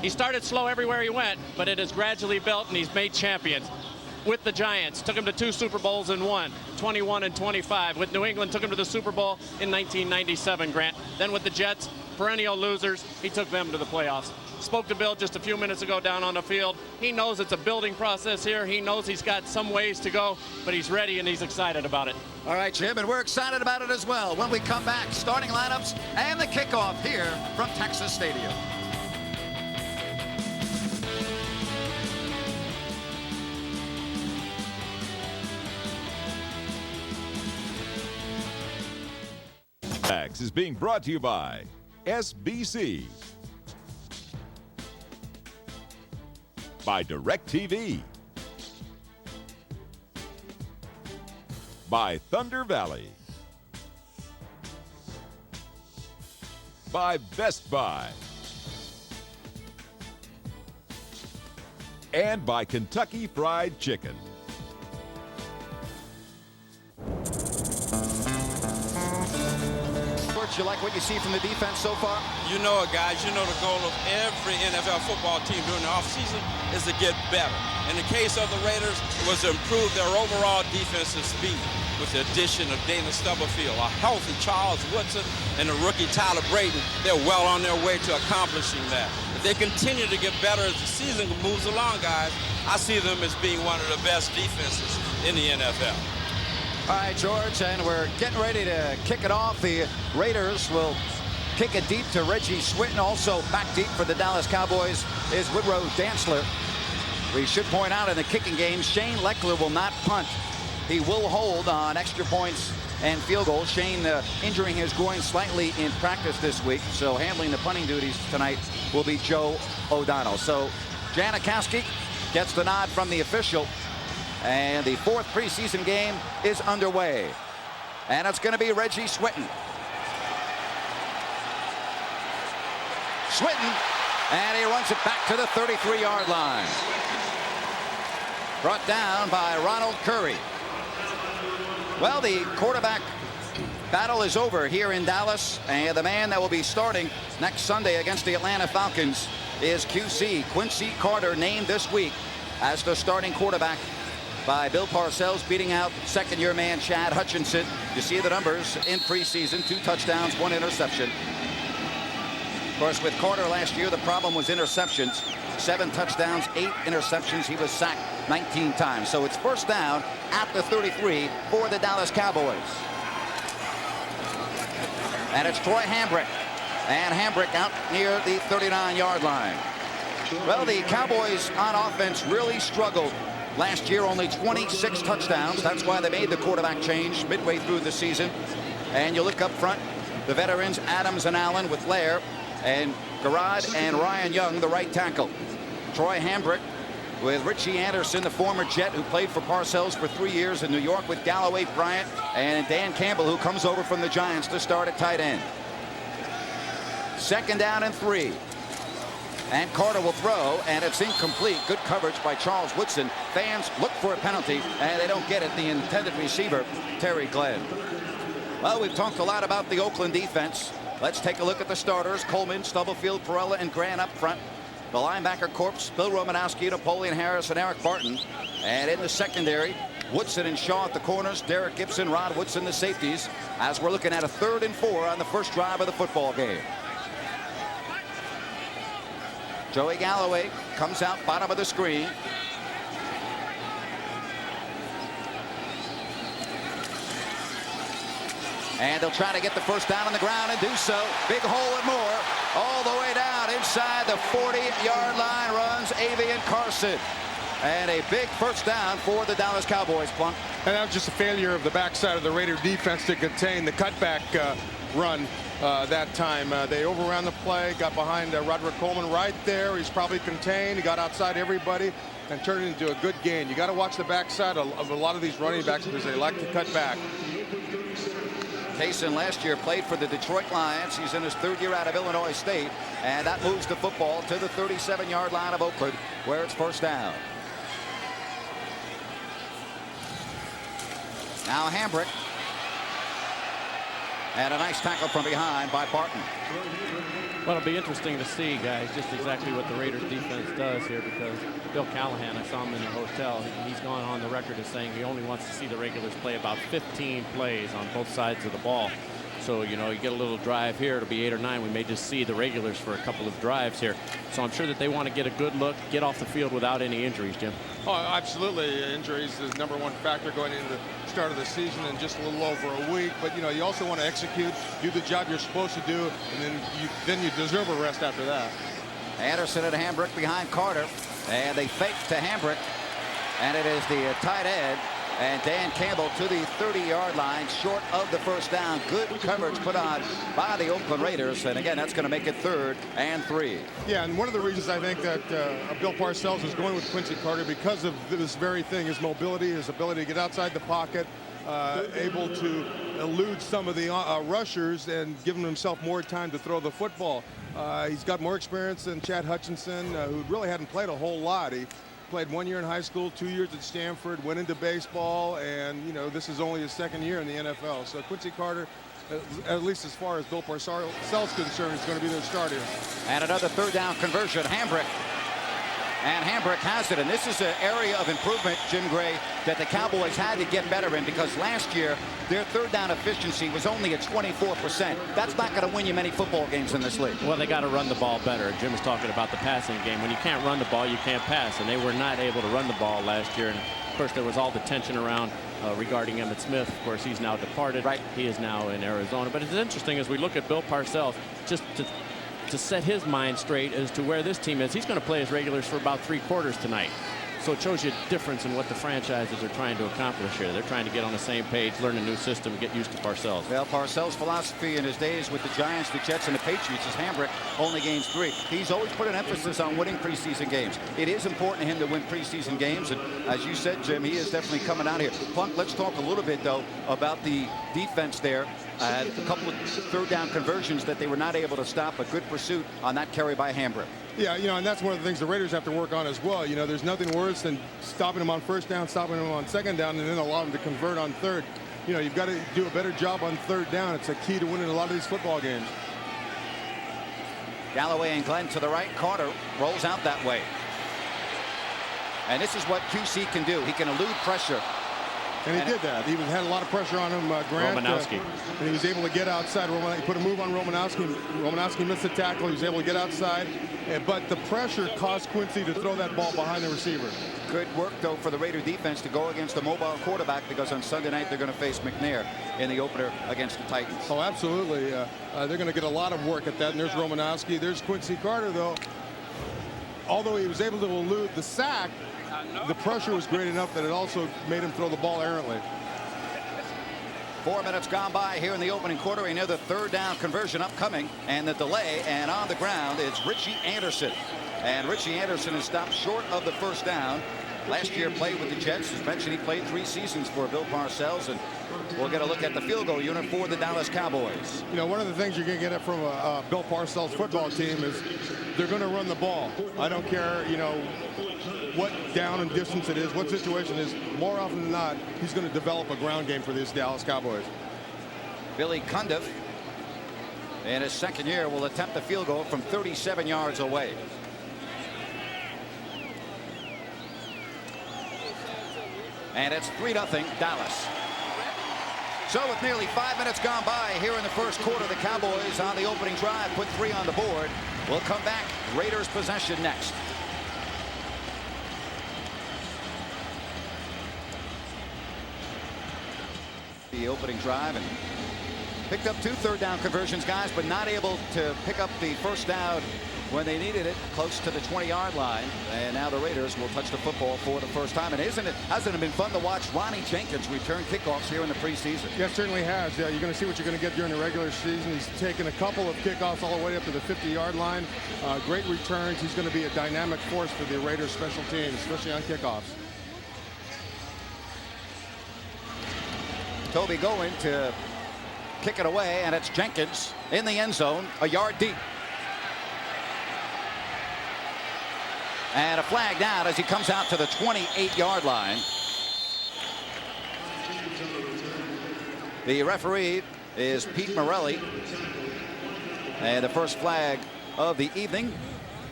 He started slow everywhere he went, but it has gradually built, and he's made champions. With the Giants, took him to 2 Super Bowls and won, 21 and 25. With New England, took him to the Super Bowl in 1997, Grant. Then with the Jets, perennial losers, he took them to the playoffs. Spoke to Bill just a few minutes ago down on the field. He knows it's a building process here. He knows he's got some ways to go, but he's ready and he's excited about it. All right, Jim, and we're excited about it as well. When we come back, starting lineups and the kickoff here from Texas Stadium. Is being brought to you by SBC, by DirecTV, by Thunder Valley, by Best Buy, and by Kentucky Fried Chicken. You like what you see from the defense so far? You know it, guys. You know the goal of every NFL football team during the offseason is to get better. In the case of the Raiders, it was to improve their overall defensive speed with the addition of Dana Stubblefield, a healthy Charles Woodson, and the rookie Tyler Brayton. They're well on their way to accomplishing that. If they continue to get better as the season moves along, guys, I see them as being one of the best defenses in the NFL. All right, George, and we're getting ready to kick it off. The Raiders will kick it deep to Reggie Swinton. Also back deep for the Dallas Cowboys is Woodrow Dantzler. We should point out in the kicking game, Shane Leckler will not punt. He will hold on extra points and field goals. Shane injuring his groin slightly in practice this week, so handling the punting duties tonight will be Joe O'Donnell. So Janikowski gets the nod from the official. And the 4th preseason game is underway. And it's going to be Reggie Swinton. Swinton, and he runs it back to the 33-yard line. Brought down by Ronald Curry. Well, the quarterback battle is over here in Dallas, and the man that will be starting next Sunday against the Atlanta Falcons is QC Quincy Carter, named this week as the starting quarterback by Bill Parcells, beating out second-year man Chad Hutchinson. You see the numbers in preseason: 2 touchdowns, 1 interception. Of course, with Carter last year, the problem was interceptions. 7 touchdowns, 8 interceptions. He was sacked 19 times. So it's first down at the 33 for the Dallas Cowboys. And it's Troy Hambrick. And Hambrick out near the 39-yard line. Well, the Cowboys on offense really struggled last year. Only 26 touchdowns. That's why they made the quarterback change midway through the season. And you look up front, the veterans Adams and Allen with Lair, and Garrard and Ryan Young, the right tackle. Troy Hambrick with Richie Anderson, the former Jet who played for Parcells for 3 years in New York, with Galloway Bryant and Dan Campbell, who comes over from the Giants to start at tight end. Second down and 3. And Carter will throw, and it's incomplete. Good coverage by Charles Woodson. Fans look for a penalty, and they don't get it. The intended receiver, Terry Glenn. Well, we've talked a lot about the Oakland defense. Let's take a look at the starters: Coleman, Stubblefield, Perella, and Grant up front. The linebacker corps: Bill Romanowski, Napoleon Harris, and Eric Barton. And in the secondary, Woodson and Shaw at the corners, Derek Gibson, Rod Woodson the safeties, as we're looking at a 3rd and 4 on the first drive of the football game. Joey Galloway comes out bottom of the screen. And they'll try to get the first down on the ground and do so. Big hole and more. All the way down inside the 40-yard line runs Avian Carson. And a big first down for the Dallas Cowboys, Plunk. And that was just a failure of the backside of the Raider defense to contain the cutback run that time. They overran the play, got behind Roderick Coleman right there. He's probably contained. He got outside everybody and turned it into a good gain. You got to watch the backside of a lot of these running backs because they like to cut back. Taysom last year played for the Detroit Lions. He's in his 3rd year out of Illinois State, and that moves the football to the 37-yard line of Oakland, where it's first down. Now Hambrick And a nice tackle from behind by Barton. Well, it'll be interesting to see, guys, just exactly what the Raiders defense does here, because Bill Callahan, I saw him in the hotel, he's gone on the record as saying he only wants to see the regulars play about 15 plays on both sides of the ball. So, you know, you get a little drive here, it'll be 8 or 9. We may just see the regulars for a couple of drives here. So I'm sure that they want to get a good look, get off the field without any injuries, Jim. Oh, absolutely. Injuries is #1 factor going into the start of the season in just a little over a week. But, you know, you also want to execute, do the job you're supposed to do, and then you deserve a rest after that. Anderson and Hambrick behind Carter. And they fake to Hambrick. And it is the tight end. And Dan Campbell to the 30-yard line, short of the first down. Good coverage put on by the Oakland Raiders. And again, that's going to make it 3rd and 3. Yeah, and one of the reasons I think that Bill Parcells is going with Quincy Carter because of this very thing, his mobility, his ability to get outside the pocket, able to elude some of the rushers and giving himself more time to throw the football. He's got more experience than Chad Hutchinson, who really hadn't played a whole lot. He played 1 year in high school, 2 years at Stanford, went into baseball, and, you know, this is only his 2nd year in the NFL. So Quincy Carter, at least as far as Bill Parcells is concerned, is going to be their starter. And another 3rd down conversion, Hambrick. And Hambrick has it, and this is an area of improvement, Jim Gray, that the Cowboys had to get better in, because last year their 3rd down efficiency was only at 24%. That's not going to win you many football games in this league. Well, they got to run the ball better. Jim was talking about the passing game. When you can't run the ball, you can't pass, and they were not able to run the ball last year. And of course, there was all the tension around regarding Emmitt Smith. Of course, he's now departed. Right. He is now in Arizona. But it's interesting as we look at Bill Parcells, just to set his mind straight as to where this team is. He's going to play his regulars for about 3 quarters tonight. So it shows you a difference in what the franchises are trying to accomplish here. They're trying to get on the same page, learn a new system, get used to Parcells. Well, Parcells' philosophy in his days with the Giants, the Jets, and the Patriots is Hambrick only games 3. He's always put an emphasis on winning preseason games. It is important to him to win preseason games, and as you said, Jim, he is definitely coming out here. Plunk, let's talk a little bit, though, about the defense there. A couple of 3rd down conversions that they were not able to stop. A good pursuit on that carry by Hambrick. Yeah, you know, and that's one of the things the Raiders have to work on as well. You know, there's nothing worse than stopping them on 1st down, stopping them on 2nd down, and then allow them to convert on 3rd. You know, you've got to do a better job on 3rd down. It's a key to winning a lot of these football games. Galloway and Glenn to the right. Carter rolls out that way. And this is what QC can do. He can elude pressure. And he did that. He had a lot of pressure on him, Grant. Romanowski. And he was able to get outside. He put a move on Romanowski. Romanowski missed the tackle. He was able to get outside. But the pressure caused Quincy to throw that ball behind the receiver. Good work, though, for the Raider defense to go against a mobile quarterback, because on Sunday night they're going to face McNair in the opener against the Titans. Oh, absolutely. They're going to get a lot of work at that. And there's Romanowski. There's Quincy Carter, though. Although he was able to elude the sack, the pressure was great enough that it also made him throw the ball errantly. 4 minutes gone by here in the opening quarter. Another 3rd down conversion upcoming, and the delay, and on the ground it's Richie Anderson. And Richie Anderson is stopped short of the 1st down. Last year played with the Jets. As mentioned, he played 3 seasons for Bill Parcells, and we'll get a look at the field goal unit for the Dallas Cowboys. You know, one of the things you're going to get from a Bill Parcells football team is they're going to run the ball. I don't care, you know, what down and distance it is, what situation it is. More often than not, he's going to develop a ground game for these Dallas Cowboys. Billy Cundiff, in his 2nd year, will attempt the field goal from 37 yards away. And it's 3-0 Dallas. So with nearly 5 minutes gone by here in the 1st quarter, the Cowboys on the opening drive put 3 on the board. We'll come back. Raiders possession next. The opening drive, and picked up 2 3rd down conversions, guys, but not able to pick up the 1st down when they needed it, close to the 20-yard line. And now the Raiders will touch the football for the first time. And hasn't it been fun to watch Ronnie Jenkins return kickoffs here in the preseason? Yeah, it certainly has. Yeah, you're going to see what you're going to get during the regular season. He's taken a couple of kickoffs all the way up to the 50-yard line. Great returns. He's going to be a dynamic force for the Raiders special teams, especially on kickoffs. Toby going to kick it away, and it's Jenkins in the end zone, a yard deep. And a flag down as he comes out to the 28-yard line. The referee is Pete Morelli. And the first flag of the evening.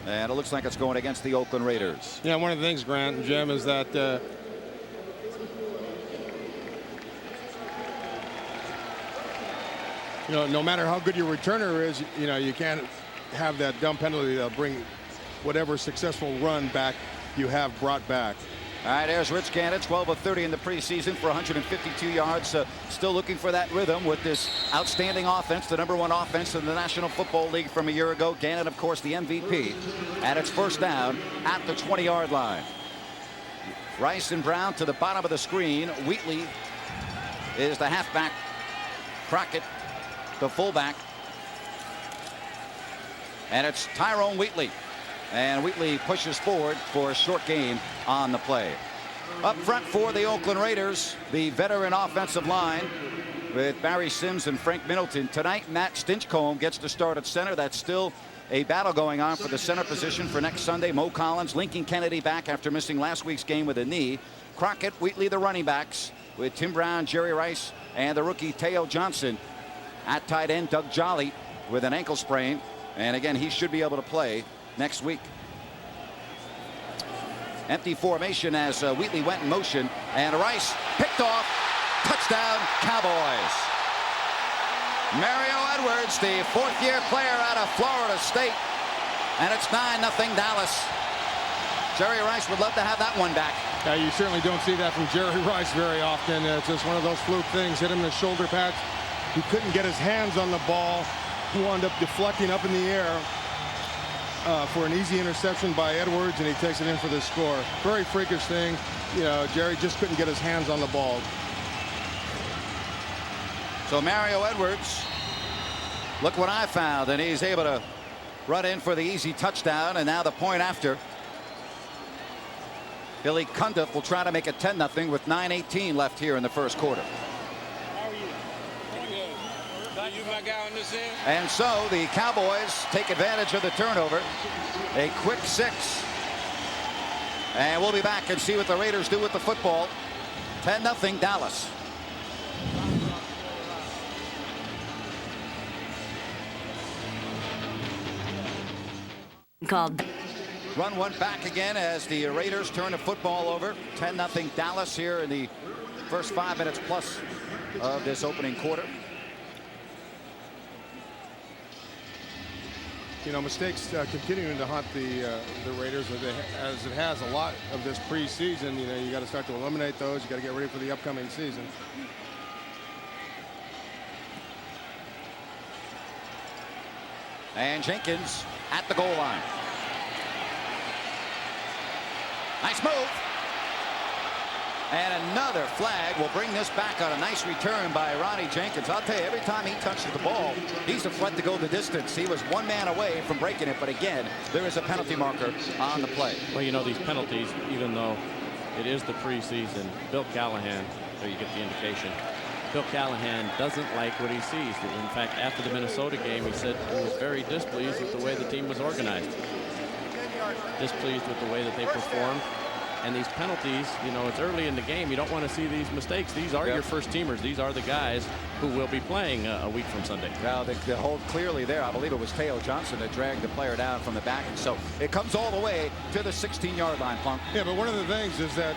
And it looks like it's going against the Oakland Raiders. Yeah, one of the things, Grant and Jim, is that no matter how good your returner is, you can't have that dumb penalty that'll bring whatever successful run back you have brought back. All right, there's Rich Gannon, 12 of 30 in the preseason for 152 yards. Still looking for that rhythm with this outstanding offense, the #1 offense in the National Football League from a year ago. Gannon, of course, the MVP. And it's first down at the 20-yard line. Rice and Brown to the bottom of the screen. Wheatley is the halfback. Crockett, the fullback. And it's Tyrone Wheatley. And Wheatley pushes forward for a short gain on the play. Up front for the Oakland Raiders, the veteran offensive line with Barry Sims and Frank Middleton. Tonight, Matt Stinchcomb gets to start at center. That's still a battle going on for the center position for next Sunday. Mo Collins, Lincoln Kennedy back after missing last week's game with a knee. Crockett, Wheatley, the running backs, with Tim Brown, Jerry Rice, and the rookie Teo Johnson. At tight end, Doug Jolly with an ankle sprain. And again, he should be able to play next week. Empty formation as Wheatley went in motion, and Rice picked off. Touchdown, Cowboys. Mario Edwards, the fourth-year player out of Florida State, and it's 9-0 Dallas. Jerry Rice would love to have that one back. You certainly don't see that from Jerry Rice very often. It's just one of those fluke things. Hit him in the shoulder pads. He couldn't get his hands on the ball. He wound up deflecting up in the air for an easy interception by Edwards, and he takes it in for the score. Very freakish thing. Jerry just couldn't get his hands on the ball. So Mario Edwards, look what I found, and he's able to run in for the easy touchdown, and now the point after. Billy Cundiff will try to make it 10-0 with 9:18 left here in the first quarter. How are you? Pretty good. You my guy on this end? And so the Cowboys take advantage of the turnover. A quick 6. And we'll be back and see what the Raiders do with the football. 10-0 Dallas. Called. Run one back again as the Raiders turn the football over. 10-0 Dallas here in the first 5 minutes plus of this opening quarter. Mistakes continuing to haunt the Raiders as it has a lot of this preseason. You got to start to eliminate those. You got to get ready for the upcoming season. And Jenkins at the goal line. Nice move. And another flag will bring this back on a nice return by Ronnie Jenkins. I'll tell you, every time he touches the ball, he's a threat to go the distance. He was one man away from breaking it, but again, there is a penalty marker on the play. Well, these penalties, even though it is the preseason, Bill Callahan, there you get the indication, Bill Callahan doesn't like what he sees. In fact, after the Minnesota game, he said he was very displeased with the way the team was organized. Displeased with the way that they performed. And these penalties, it's early in the game. You don't want to see these mistakes. These are your first teamers. These are the guys who will be playing a week from Sunday. Well, the hold clearly there. I believe it was Teo Johnson that dragged the player down from the back. And so it comes all the way to the 16-yard line, Plunk. Yeah, but one of the things is that,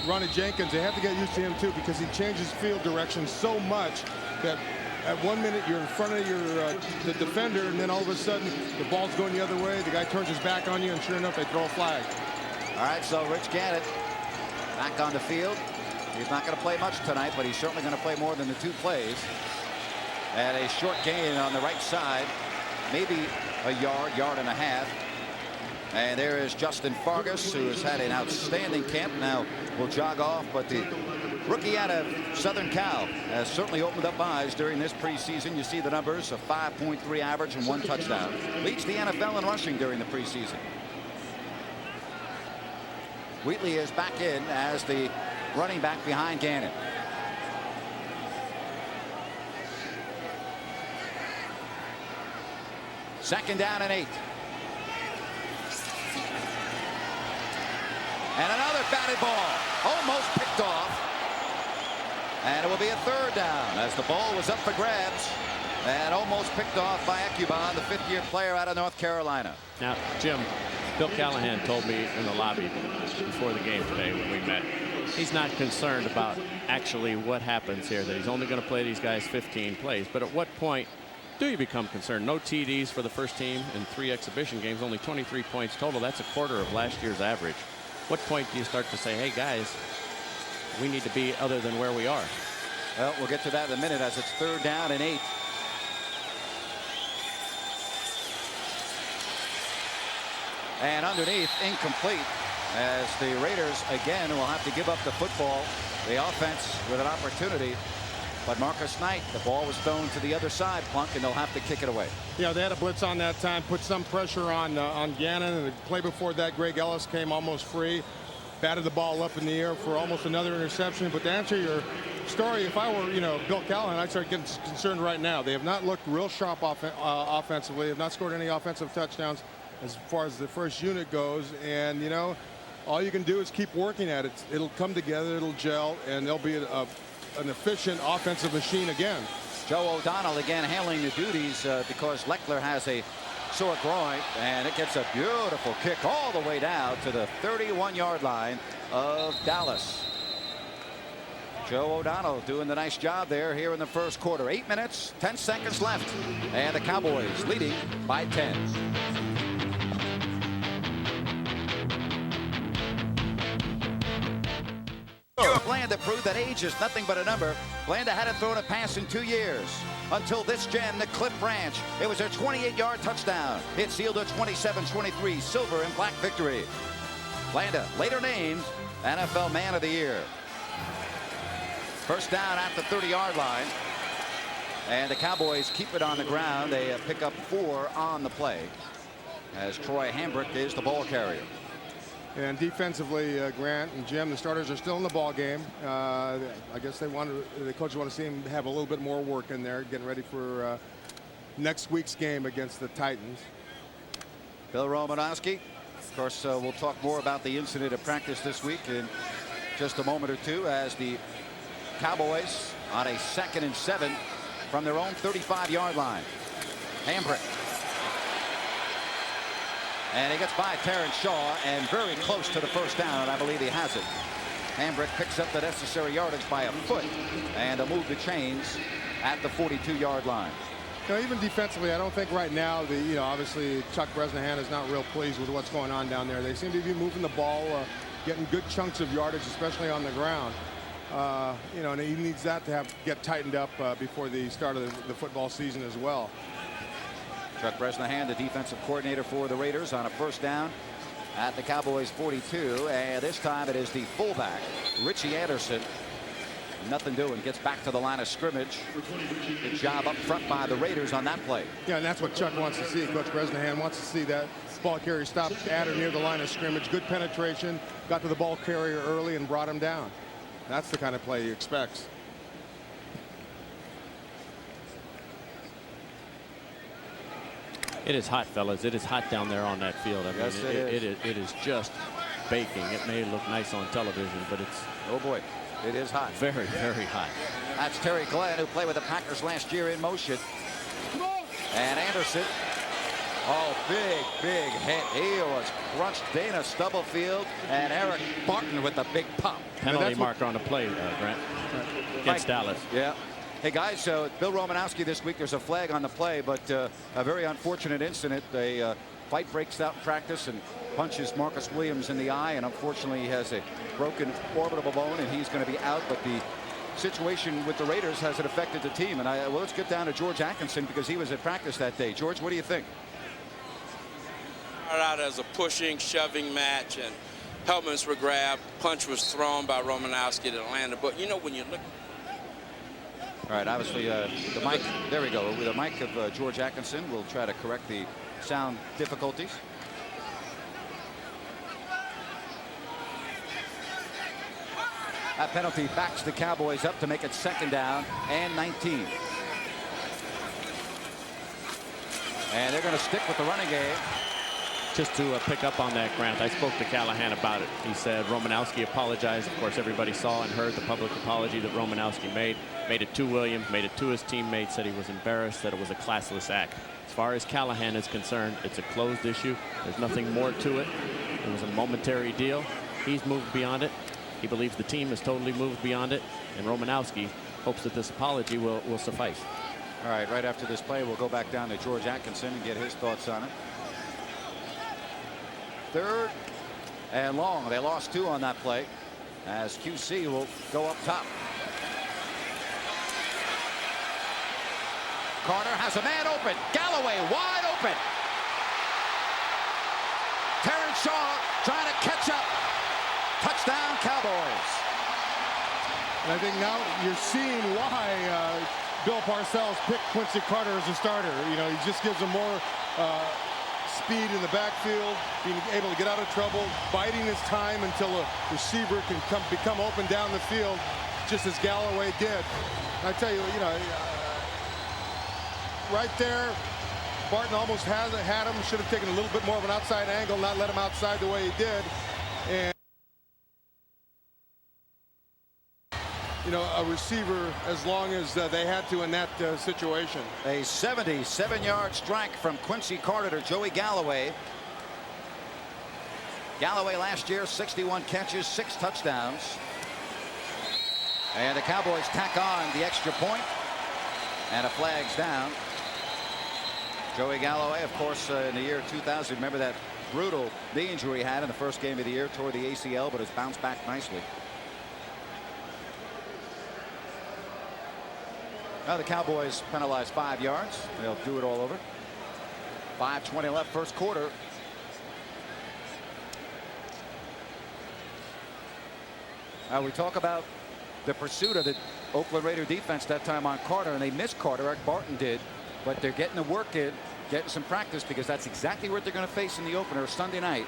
Ronnie Jenkins, they have to get used to him, too, because he changes field direction so much that at 1 minute you're in front of the defender, and then all of a sudden the ball's going the other way. The guy turns his back on you, and sure enough, they throw a flag. All right, so Rich Gannon back on the field. He's not going to play much tonight, but he's certainly going to play more than the 2 plays. And a short gain on the right side, maybe a yard and a half. And there is Justin Fargas, who has had an outstanding camp. Now will jog off, but the rookie out of Southern Cal has certainly opened up eyes during this preseason. You see the numbers, a 5.3 average and 1 touchdown. Leads the NFL in rushing during the preseason. Wheatley is back in as the running back behind Gannon. Second down and 8. And another batted ball. Almost picked off. And it will be a third down as the ball was up for grabs and almost picked off by Ecubon, the fifth-year player out of North Carolina. Now, Jim, Bill Callahan told me in the lobby before the game today when we met, he's not concerned about actually what happens here, that he's only going to play these guys 15 plays. But at what point do you become concerned? No TDs for the first team in 3 exhibition games, only 23 points total. That's a quarter of last year's average. What point do you start to say, hey, guys, we need to be other than where we are? Well, we'll get to that in a minute as it's 3rd down and 8. And underneath, incomplete, as the Raiders again will have to give up the football. The offense with an opportunity, but Marcus Knight, the ball was thrown to the other side, Plunk, and they'll have to kick it away. Yeah, they had a blitz on that time, put some pressure on Gannon, and the play before that, Greg Ellis came almost free, batted the ball up in the air for almost another interception. But to answer your story, if I were, Bill Callahan, I'd start getting concerned right now. They have not looked real sharp offensively, have not scored any offensive touchdowns as far as the first unit goes, and all you can do is keep working at it. It'll come together, it'll gel, and they'll be an efficient offensive machine again. Joe O'Donnell again handling the duties because Leckler has a sore groin, and it gets a beautiful kick all the way down to the 31-yard line of Dallas. Joe O'Donnell doing the nice job there here in the first quarter. 8 minutes, 10 seconds left, and the Cowboys leading by 10. Blanda proved that age is nothing but a number. Blanda hadn't thrown a pass in 2 years. Until this gem, the Cliff Branch. It was a 28-yard touchdown. It sealed a 27-23 silver and black victory. Blanda, later named NFL Man of the Year. First down at the 30-yard line. And the Cowboys keep it on the ground. They pick up 4 on the play as Troy Hambrick is the ball carrier. And defensively, Grant and Jim, the starters are still in the ball game. I guess the coaches want to see him have a little bit more work in there, getting ready for next week's game against the Titans. Bill Romanowski. Of course, we'll talk more about the incident at practice this week in just a moment or two as the Cowboys on a 2nd and 7 from their own 35-yard line. Hambrick. And he gets by Terrence Shaw and very close to the first down, and I believe he has it. Hambrick picks up the necessary yardage by a foot, and they'll move the chains at the 42-yard line. Even defensively, I don't think right now obviously Chuck Bresnahan is not real pleased with what's going on down there. They seem to be moving the ball, getting good chunks of yardage, especially on the ground. And he needs that to get tightened up before the start of the football season as well. Chuck Bresnahan, the defensive coordinator for the Raiders, on a first down at the Cowboys 42, and this time it is the fullback Richie Anderson. Nothing doing, gets back to the line of scrimmage. Good job up front by the Raiders on that play. Yeah, and that's what Chuck wants to see. Coach Bresnahan wants to see that ball carrier stop at or near the line of scrimmage. Good penetration, got to the ball carrier early and brought him down. That's the kind of play he expects. It is hot, fellas. It is hot down there on that field. I mean, yes, it is just baking. It may look nice on television, but it's, oh boy, it is hot. Very, very hot. That's Terry Glenn, who played with the Packers last year, in motion. And Anderson, oh, big hit. He was crunched. Dana Stubblefield and Eric Barton with the big pop. Penalty marker on the play, Grant, against Dallas. Yeah. Hey, guys, so Bill Romanowski this week, there's a flag on the play, but a very unfortunate incident. A fight breaks out in practice and punches Marcus Williams in the eye, and unfortunately he has a broken orbital bone, and he's going to be out. But the situation with the Raiders hasn't affected the team. And well, let's get down to George Atkinson because he was at practice that day. George, what do you think? Started out as a pushing, shoving match, and helmets were grabbed. Punch was thrown by Romanowski to Atlanta. But when you look. All right, obviously the mic, there we go, with the mic of George Atkinson. We'll try to correct the sound difficulties. That penalty backs the Cowboys up to make it 2nd down and 19. And they're going to stick with the running game. Just to pick up on that, Grant, I spoke to Callahan about it. He said Romanowski apologized. Of course, everybody saw and heard the public apology that Romanowski made it to Williams, made it to his teammates, said he was embarrassed, that it was a classless act. As far as Callahan is concerned, it's a closed issue. There's nothing more to it. It was a momentary deal. He's moved beyond it. He believes the team has totally moved beyond it, and Romanowski hopes that this apology will suffice. All right after this play, we'll go back down to George Atkinson and get his thoughts on it. 3rd and long. They lost 2 on that play as QC will go up top. Carter has a man open. Galloway wide open. Terrence Shaw trying to catch up. Touchdown Cowboys. And I think now you're seeing why Bill Parcells picked Quincy Carter as a starter. You know, he just gives him more speed in the backfield, being able to get out of trouble, biding his time until a receiver can become open down the field, just as Galloway did. And I tell you, right there, Barton almost had him. Should have taken a little bit more of an outside angle, not let him outside the way he did. And a receiver as long as they had to in that situation. A 77-yard strike from Quincy Carter to Joey Galloway. Galloway last year 61 catches, 6 touchdowns. And the Cowboys tack on the extra point, and a flag's down. Joey Galloway, of course, in the year 2000, remember that brutal knee injury he had in the first game of the year, tore the ACL, but has bounced back nicely. Now the Cowboys penalized 5 yards. They'll do it all over. 5:20 left, first quarter. We talk about the pursuit of the Oakland Raider defense that time on Carter, and they missed Carter. Eric Barton did, but they're getting the work in, getting some practice, because that's exactly what they're going to face in the opener Sunday night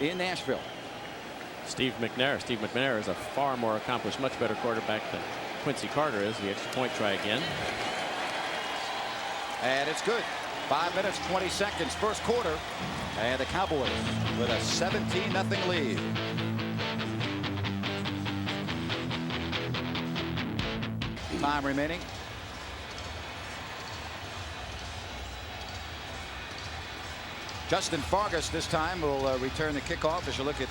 in Nashville. Steve McNair is a far more accomplished, much better quarterback than Quincy Carter is. The extra point try again. And it's good. 5 minutes, 20 seconds, first quarter. And the Cowboys with a 17-0 lead. Time remaining. Justin Fargas this time will return the kickoff as you look at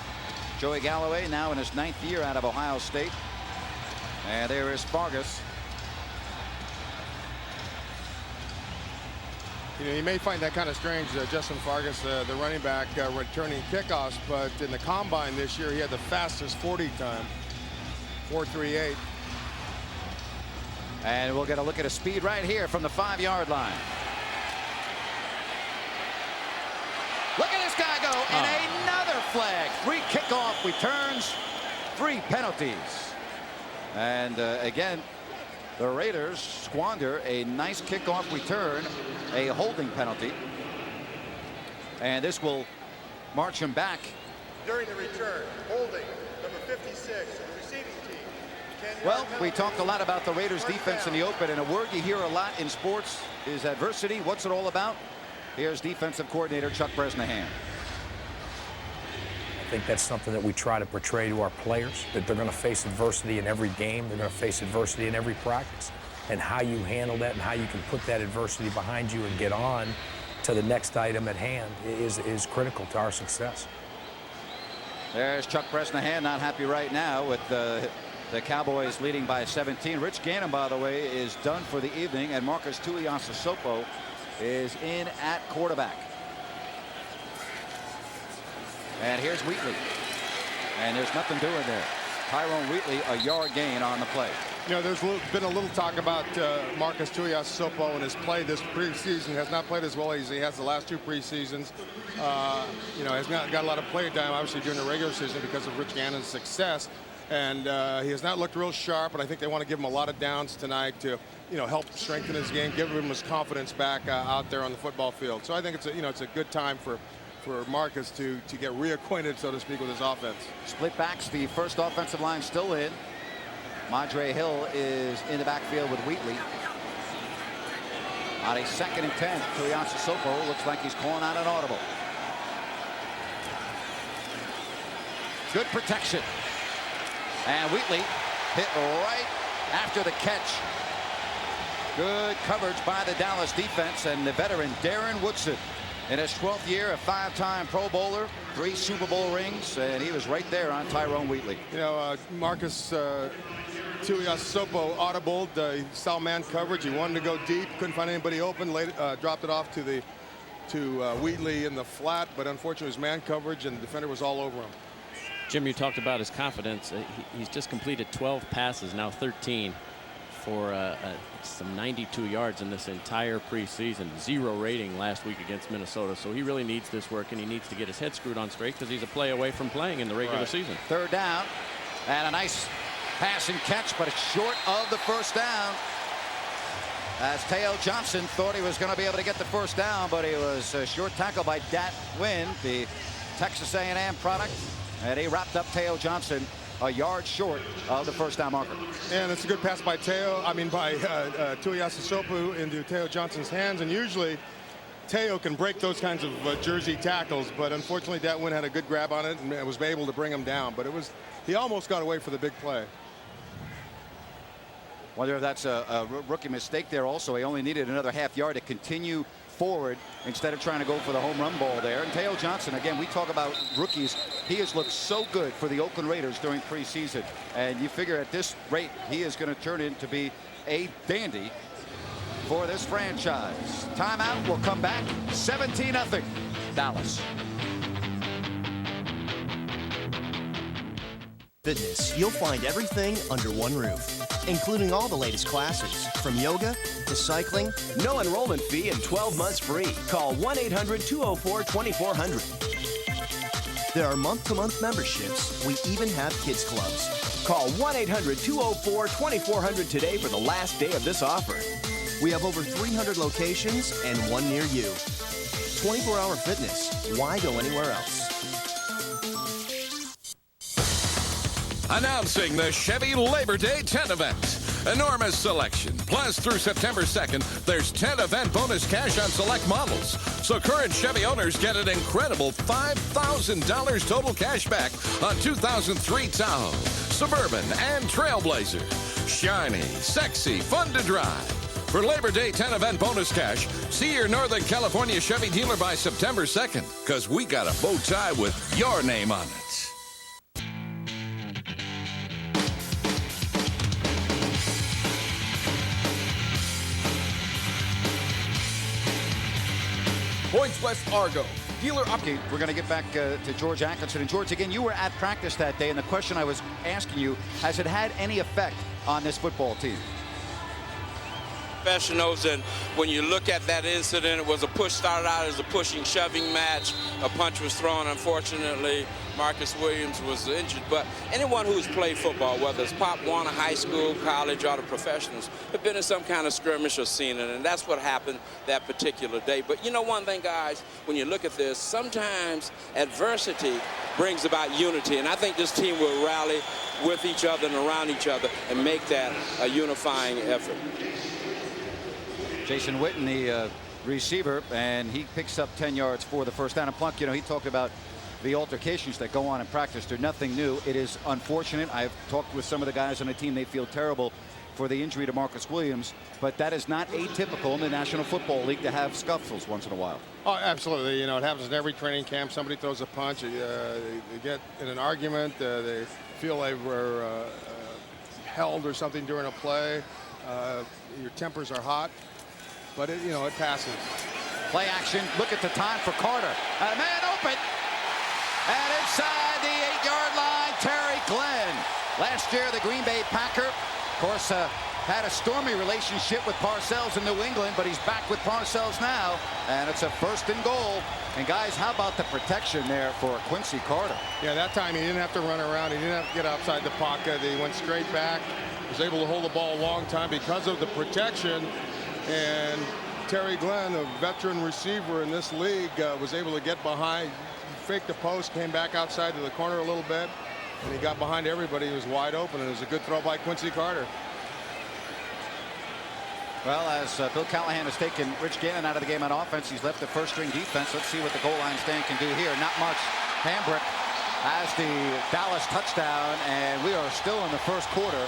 Joey Galloway, now in his 9th year out of Ohio State. And there is Fargas. You may find that kind of strange, Justin Fargas, the running back, returning kickoffs, but in the combine this year, he had the fastest 40 time, 4.38. And we'll get a look at his speed right here from the 5-yard line. Look at this guy go, and another flag. 3 kickoff returns, 3 penalties. And again, the Raiders squander a nice kickoff return, a holding penalty. And this will march him back. During the return, holding number 56 of the receiving team. Well, we talked a lot about the Raiders defense in the open, and a word you hear a lot in sports is adversity. What's it all about? Here's defensive coordinator Chuck Bresnahan. I think that's something that we try to portray to our players, that they're going to face adversity in every game. They're going to face adversity in every practice. And how you handle that and how you can put that adversity behind you and get on to the next item at hand is critical to our success. There's Chuck Bresnahan, not happy right now with the Cowboys leading by 17. Rich Gannon, by the way, is done for the evening, and Marcus Tuiasosopo is in at quarterback. And here's Wheatley. And there's nothing doing there. Tyrone Wheatley, a yard gain on the play. You know, there's been a little talk about Marcus Tuiasosopo and his play this preseason. Has not played as well as he has the last 2 preseasons. You know, has not got a lot of play time, obviously, during the regular season because of Rich Gannon's success. And he has not looked real sharp, and I think they want to give him a lot of downs tonight to, you know, help strengthen his game, give him his confidence back out there on the football field. So I think it's a good time for Marcus to get reacquainted, so to speak, with his offense. Split backs, the first offensive line still in. Madre Hill is in the backfield with Wheatley. On a 2nd and 10, Tuiasosopo looks like he's calling out an audible. Good protection. And Wheatley hit right after the catch. Good coverage by the Dallas defense, and the veteran Darren Woodson in his 12th year, a 5-time Pro Bowler, 3 Super Bowl rings, and he was right there on Tyrone Wheatley. You know, Marcus Tuiasosopo audibled. He saw man coverage. He wanted to go deep. Couldn't find anybody open. Dropped it off to Wheatley in the flat, but unfortunately it was man coverage, and the defender was all over him. Jim, you talked about his confidence. He's just completed 12 passes, now 13, for some 92 yards in this entire preseason. 0 rating last week against Minnesota. So he really needs this work, and he needs to get his head screwed on straight because he's a play away from playing in the regular season. 3rd down, and a nice pass and catch, but it's short of the first down. As Teo Johnson thought he was going to be able to get the first down, but he was short tackle by Dat Wynn, the Texas A&M product. And he wrapped up Teo Johnson a yard short of the first down marker. And it's a good pass by Tuiasosopo into Teo Johnson's hands. And usually Teo can break those kinds of jersey tackles, but unfortunately Dat Wynn had a good grab on it and was able to bring him down. But he almost got away for the big play. Wonder if that's a rookie mistake there also. He only needed another half yard to continue forward instead of trying to go for the home run ball there. And Teo Johnson, again, we talk about rookies. He has looked so good for the Oakland Raiders during preseason. And you figure at this rate, he is going to turn into be a dandy for this franchise. Timeout. We'll come back. 17-0 Dallas. Fitness, you'll find everything under one roof, including all the latest classes, from yoga to cycling. No enrollment fee and 12 months free. Call 1-800-204-2400. There are month-to-month memberships. We even have kids clubs. Call 1-800-204-2400 today for the last day of this offer. We have over 300 locations and one near you. 24-hour fitness. Why go anywhere else? Announcing the Chevy Labor Day 10 event. Enormous selection. Plus, through September 2nd, there's 10 event bonus cash on select models. So current Chevy owners get an incredible $5,000 total cash back on 2003 Tahoe, Suburban, and Trailblazer. Shiny, sexy, fun to drive. For Labor Day 10 event bonus cash, see your Northern California Chevy dealer by September 2nd, because we got a bow tie with your name on it. Points West Argo. Dealer update. We're going to get back to George Atkinson. And George, again, you were at practice that day, and the question I was asking you, has it had any effect on this football team? Professionals, and when you look at that incident, it was a push, started out as a pushing, shoving match. A punch was thrown. Unfortunately, Marcus Williams was injured. But anyone who's played football, whether it's Pop Warner, high school, college, or the professionals, have been in some kind of skirmish or seen it, and that's what happened that particular day. But you know one thing, guys, when you look at this, sometimes adversity brings about unity, and I think this team will rally with each other and around each other and make that a unifying effort. Jason Witten, the receiver, and he picks up 10 yards for the first down. And Plunk, you know, he talked about the altercations that go on in practice. They're nothing new. It is unfortunate. I've talked with some of the guys on the team. They feel terrible for the injury to Marcus Williams, but that is not atypical in the National Football League to have scuffles once in a while. Oh, absolutely. You know, it happens in every training camp. Somebody throws a punch. They get in an argument. They feel they were held or something during a play. Your tempers are hot. But, it passes. Play action. Look at the time for Carter. A man open. And inside the 8-yard line, Terry Glenn. Last year, the Green Bay Packer, of course, had a stormy relationship with Parcells in New England, but he's back with Parcells now. And it's a 1st and goal. And, guys, how about the protection there for Quincy Carter? Yeah, that time he didn't have to run around. He didn't have to get outside the pocket. He went straight back. Was able to hold the ball a long time because of the protection. And Terry Glenn, a veteran receiver in this league, was able to get behind, faked the post, came back outside to the corner a little bit, and he got behind everybody. He was wide open, and it was a good throw by Quincy Carter. Well, as Bill Callahan has taken Rich Gannon out of the game on offense, he's left the first-string defense. Let's see what the goal line stand can do here. Not much. Hambrick as the Dallas touchdown, and we are still in the first quarter,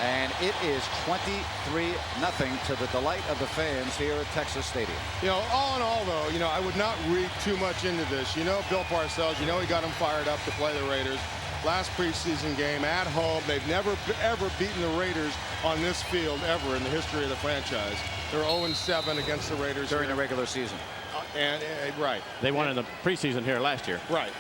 and it is 23-0 to the delight of the fans here at Texas Stadium. You know, all in all, though, you know, I would not read too much into this. You know, Bill Parcells, you know, he got him fired up to play the Raiders. Last preseason game at home. They've never ever beaten the Raiders on this field ever in the history of the franchise. They're 0-7 against the Raiders during the regular season. Right. They won in the preseason here last year. Right.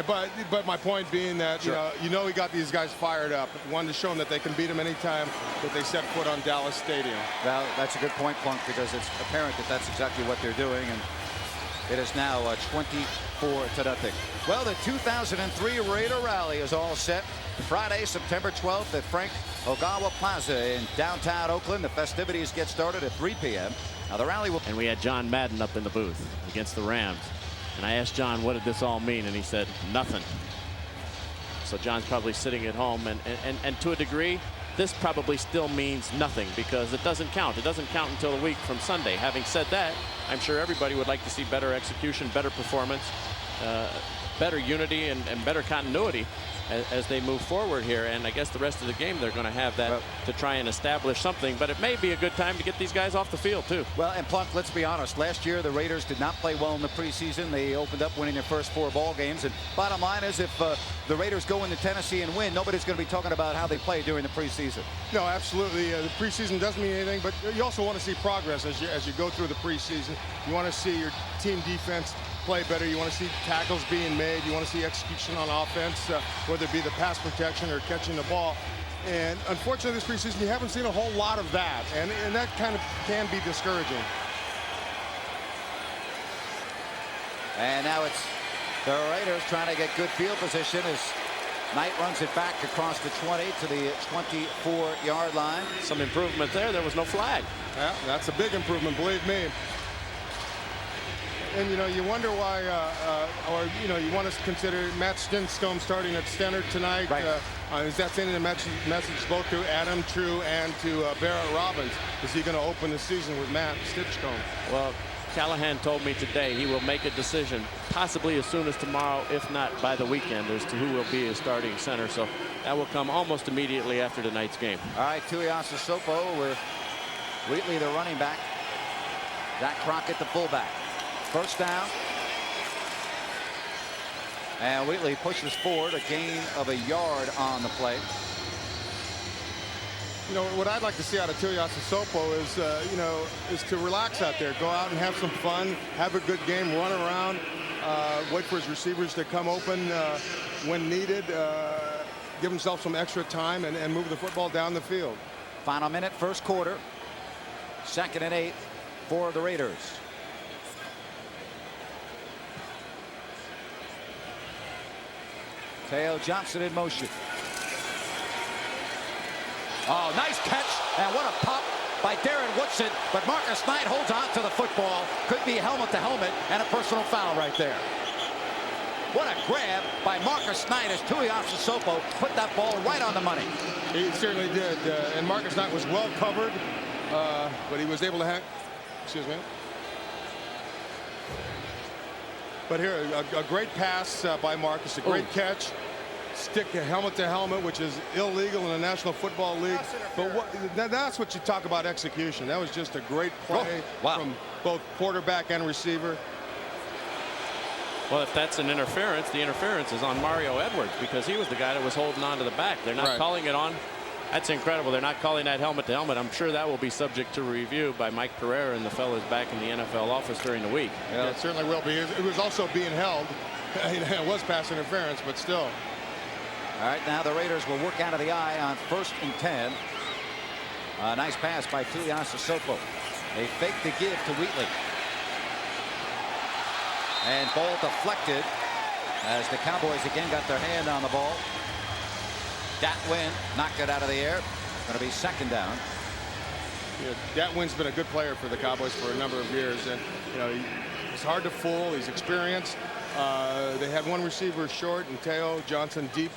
But my point being that, sure, you know he got these guys fired up. Wanted to show them that they can beat them anytime that they set foot on Dallas Stadium. Well, that's a good point, Plunk, because it's apparent that that's exactly what they're doing, and it is now 24-0. Well, the 2003 Raider Rally is all set. Friday, September 12th at Frank Ogawa Plaza in downtown Oakland. The festivities get started at 3 p.m. Now the rally will... And we had John Madden up in the booth against the Rams. And I asked John, what did this all mean? And he said, nothing. So John's probably sitting at home. And to a degree, this probably still means nothing because it doesn't count. It doesn't count until a week from Sunday. Having said that, I'm sure everybody would like to see better execution, better performance, better unity, and better continuity as they move forward here. And I guess the rest of the game they're going to have that to try and establish something. But it may be a good time to get these guys off the field too. Well, and Plunk, let's be honest. Last year the Raiders did not play well in the preseason. They opened up winning their first 4 ball games. And bottom line is, if the Raiders go into Tennessee and win, nobody's going to be talking about how they play during the preseason. No, absolutely. The preseason doesn't mean anything, but you also want to see progress as you go through the preseason. You want to see your team defense play better. You want to see tackles being made. You want to see execution on offense, whether it be the pass protection or catching the ball. And unfortunately, this preseason, you haven't seen a whole lot of that. And that kind of can be discouraging. And now it's the Raiders trying to get good field position as Knight runs it back across the 20 to the 24-yard line. Some improvement there. There was no flag. Yeah, that's a big improvement, believe me. And, you know, you wonder why, or, you know, you want to consider Matt Stinstone starting at center tonight. Right. Is that sending a message both to Adam True and to Barrett Robbins? Is he going to open the season with Matt Stinstone? Well, Callahan told me today he will make a decision possibly as soon as tomorrow, if not by the weekend, as to who will be his starting center. So that will come almost immediately after tonight's game. All right, Tuiasa Sopo with Wheatley, the running back. Zach Crockett, the fullback. First down. And Wheatley pushes forward, a gain of a yard on the play. You know, what I'd like to see out of Tuiasa Sopo is, you know, is to relax out there. Go out and have some fun, have a good game, run around, wait for his receivers to come open when needed, give himself some extra time and move the football down the field. Final minute, first quarter. 2nd and 8 for the Raiders. Teo Johnson in motion. Oh, nice catch, and what a pop by Darren Woodson, but Marcus Knight holds on to the football. Could be helmet to helmet, and a personal foul right there. What a grab by Marcus Knight as Tuiasa Sopo put that ball right on the money. He certainly did, and Marcus Knight was well covered, but he was able to excuse me. But here, a great pass by Marcus, a great catch. Stick helmet to helmet, which is illegal in the National Football League. But that's what you talk about execution. That was just a great play from both quarterback and receiver. Well, if that's an interference, the interference is on Mario Edwards because he was the guy that was holding on to the back. They're not calling it on. That's incredible. They're not calling that helmet to helmet. I'm sure that will be subject to review by Mike Pereira and the fellas back in the NFL office during the week. Yeah, it certainly will be. It was also being held. It was pass interference, but still. All right, now the Raiders will work out of the eye on 1st and 10. A nice pass by Tuiasa Sopo. They fake the give to Wheatley. And ball deflected as the Cowboys again got their hand on the ball. Datwin knocked it out of the air. Going to be 2nd down. Yeah, Datwin's been a good player for the Cowboys for a number of years, and you know he's hard to fool. He's experienced. They had one receiver short and Teo Johnson deep,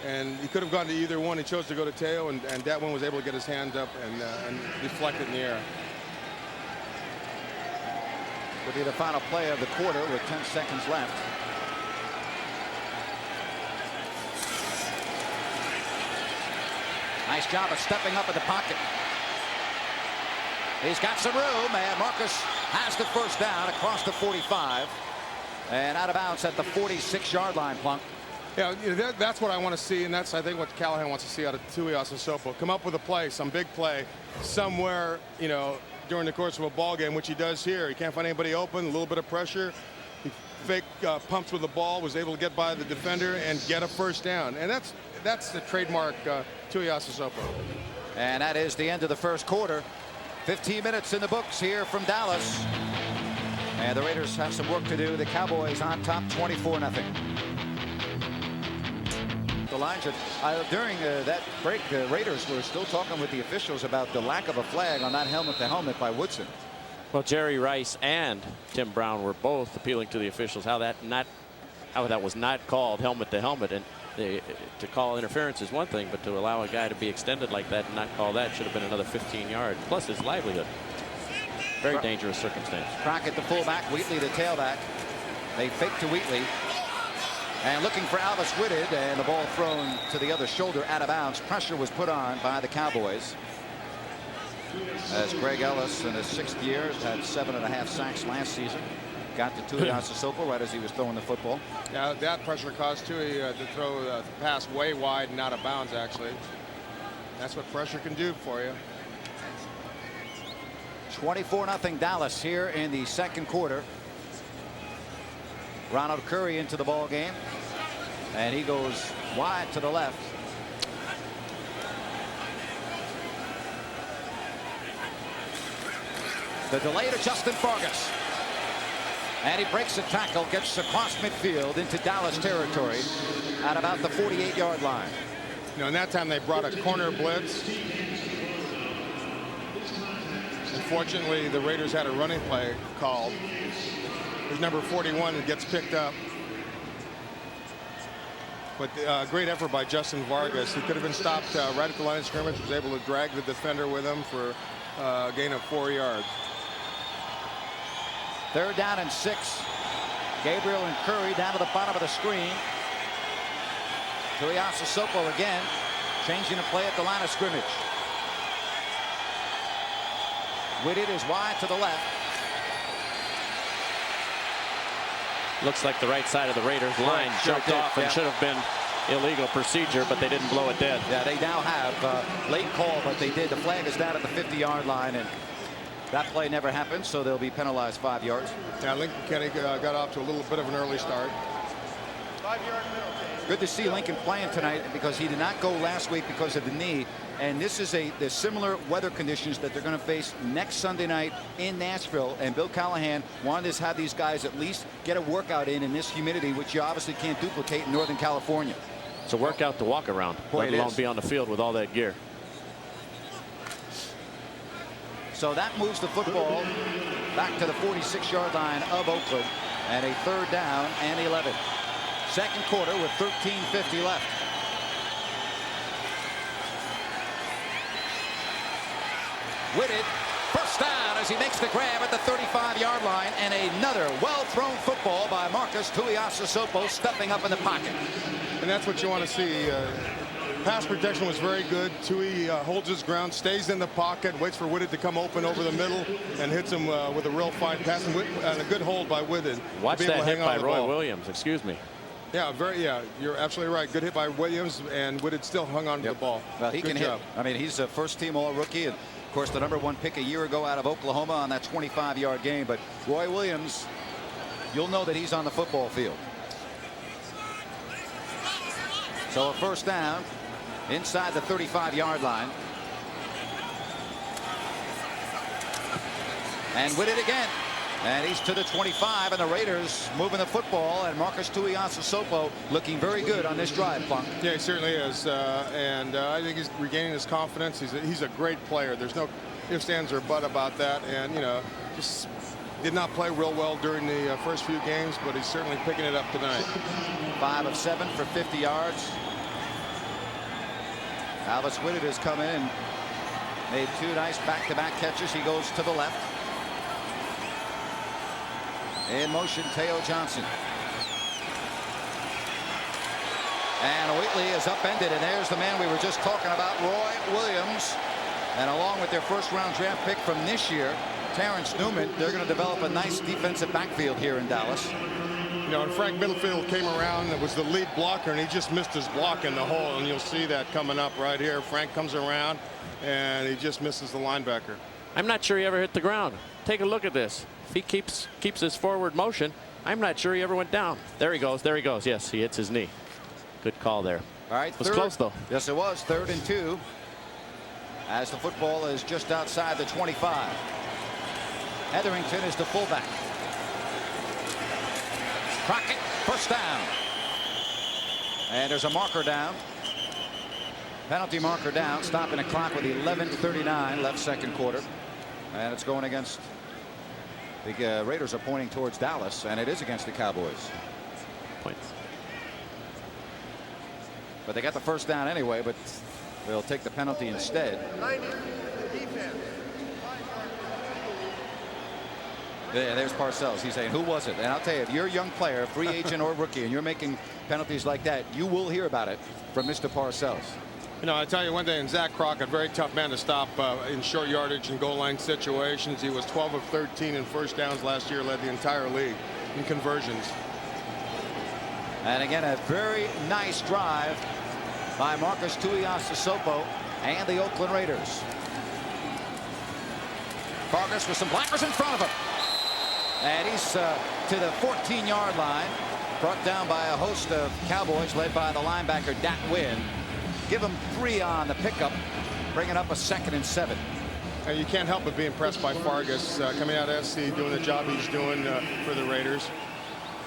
and he could have gone to either one. He chose to go to Teo, and Datwin was able to get his hand up and deflect it in the air. Will be the final play of the quarter with 10 seconds left. Nice job of stepping up in the pocket. He's got some room, and Marcus has the first down across the 45 and out of bounds at the 46-yard line. Plunk. Yeah, that's what I want to see, and that's, I think, what Callahan wants to see out of Tuiasosopo. Come up with a play, some big play, somewhere, during the course of a ball game, which he does here. He can't find anybody open, a little bit of pressure. He fake pumps with the ball, was able to get by the defender and get a first down. And that's the trademark Tuiasosopo. And that is the end of the first quarter. 15 minutes in the books here from Dallas. And the Raiders have some work to do. The Cowboys on top 24-0. The lines during that break, the Raiders were still talking with the officials about the lack of a flag on that helmet-to-helmet by Woodson. Well, Jerry Rice and Tim Brown were both appealing to the officials how that was not called helmet-to-helmet. And to call interference is one thing, but to allow a guy to be extended like that and not call that should have been another 15 yards plus his livelihood. Very dangerous circumstance. Crockett the fullback, Wheatley the tailback. They fake to Wheatley. And looking for Alvis Whitted, and the ball thrown to the other shoulder out of bounds. Pressure was put on by the Cowboys. As Greg Ellis in his 6th year had 7.5 sacks last season. Got to Tuiasosopo right as he was throwing the football. Yeah, that pressure caused Tui to throw the pass way wide and out of bounds, actually. That's what pressure can do for you. 24-0 Dallas here in the second quarter. Ronald Curry into the ball game, and he goes wide to the left. The delay to Justin Fargas. And he breaks a tackle, gets across midfield into Dallas territory at about the 48-yard line. And that time they brought a corner blitz. Unfortunately, the Raiders had a running play called. There's number 41 that gets picked up. But great effort by Justin Vargas. He could have been stopped right at the line of scrimmage. Was able to drag the defender with him for a gain of 4 yards. 3rd down and 6. Gabriel and Curry down to the bottom of the screen. Tuiasosopo again, changing the play at the line of scrimmage. Whitted is wide to the left. Looks like the right side of the Raiders line jumped off and should have been illegal procedure, but they didn't blow it dead. Yeah, they now have late call, but they did. The flag is down at the 50-yard line, and that play never happened, so they'll be penalized 5 yards. Yeah, Lincoln Kenny got off to a little bit of an early start. 5-yard penalty. Good to see Lincoln playing tonight because he did not go last week because of the knee. And this is the similar weather conditions that they're going to face next Sunday night in Nashville. And Bill Callahan wanted to have these guys at least get a workout in this humidity, which you obviously can't duplicate in Northern California. It's a workout to walk around, let alone be on the field with all that gear. So that moves the football back to the 46-yard line of Oakland, and a 3rd down and 11. Second quarter with 13:50 left. Whitted, first down as he makes the grab at the 35-yard line, and another well-thrown football by Marcus Tuiasosopo stepping up in the pocket. And that's what you want to see. Pass protection was very good. Tui holds his ground, stays in the pocket, waits for Whitted to come open over the middle, and hits him with a real fine pass, and a good hold by Whitted. Watch that hit by Roy Williams, excuse me. Yeah, you're absolutely right. Good hit by Williams, and Whitted still hung on to the ball. Well, he Good can job. hit. I mean, he's a first-team All-Rookie, and of course the #1 pick a year ago out of Oklahoma on that 25-yard game. But Roy Williams, you'll know that he's on the football field. So a first down inside the 35-yard line. And Whitted again. And he's to the 25, and the Raiders moving the football, and Marcus Tuiasosopo looking very good on this drive, Plunk. Yeah, he certainly is, and I think he's regaining his confidence. He's a great player. There's no ifs, ands, or but about that, and just did not play real well during the first few games, but he's certainly picking it up tonight. 5 of 7 for 50 yards. Alvis Whitted has come in and made 2 nice back-to-back catches. He goes to the left. In motion, Teo Johnson. And Wheatley is upended, and there's the man we were just talking about, Roy Williams. And along with their first-round draft pick from this year, Terrence Newman, they're going to develop a nice defensive backfield here in Dallas. You know, and Frank Middlefield came around and was the lead blocker, and he just missed his block in the hole, and you'll see that coming up right here. Frank comes around, and he just misses the linebacker. I'm not sure he ever hit the ground. Take a look at this. If he keeps his forward motion, I'm not sure he ever went down. There he goes. There he goes. Yes, he hits his knee. Good call there. All right. It was close, though. Yes, it was. 3rd and 2. As the football is just outside the 25. Etherington is the fullback. Crockett, first down. And there's a marker down. Penalty marker down, stopping the clock with 11:39 left second quarter. And it's going against the Raiders are pointing towards Dallas, and it is against the Cowboys. Points. But they got the first down anyway, but they'll take the penalty instead. Yeah, there's Parcells. He's saying, who was it? And I'll tell you, if you're a young player, free agent or rookie, and you're making penalties like that, you will hear about it from Mr. Parcells. You know, I tell you one thing, Zach Crockett, very tough man to stop in short yardage and goal line situations. He was 12 of 13 in first downs last year, led the entire league in conversions. And again, a very nice drive by Marcus Tuiasosopo and the Oakland Raiders. Vargas with some blockers in front of him. And he's to the 14-yard line, brought down by a host of Cowboys led by the linebacker Dat Wynn. Give him 3 on the pickup, bringing up a 2nd and 7. And you can't help but be impressed by Vargas coming out of SC, doing the job he's doing for the Raiders.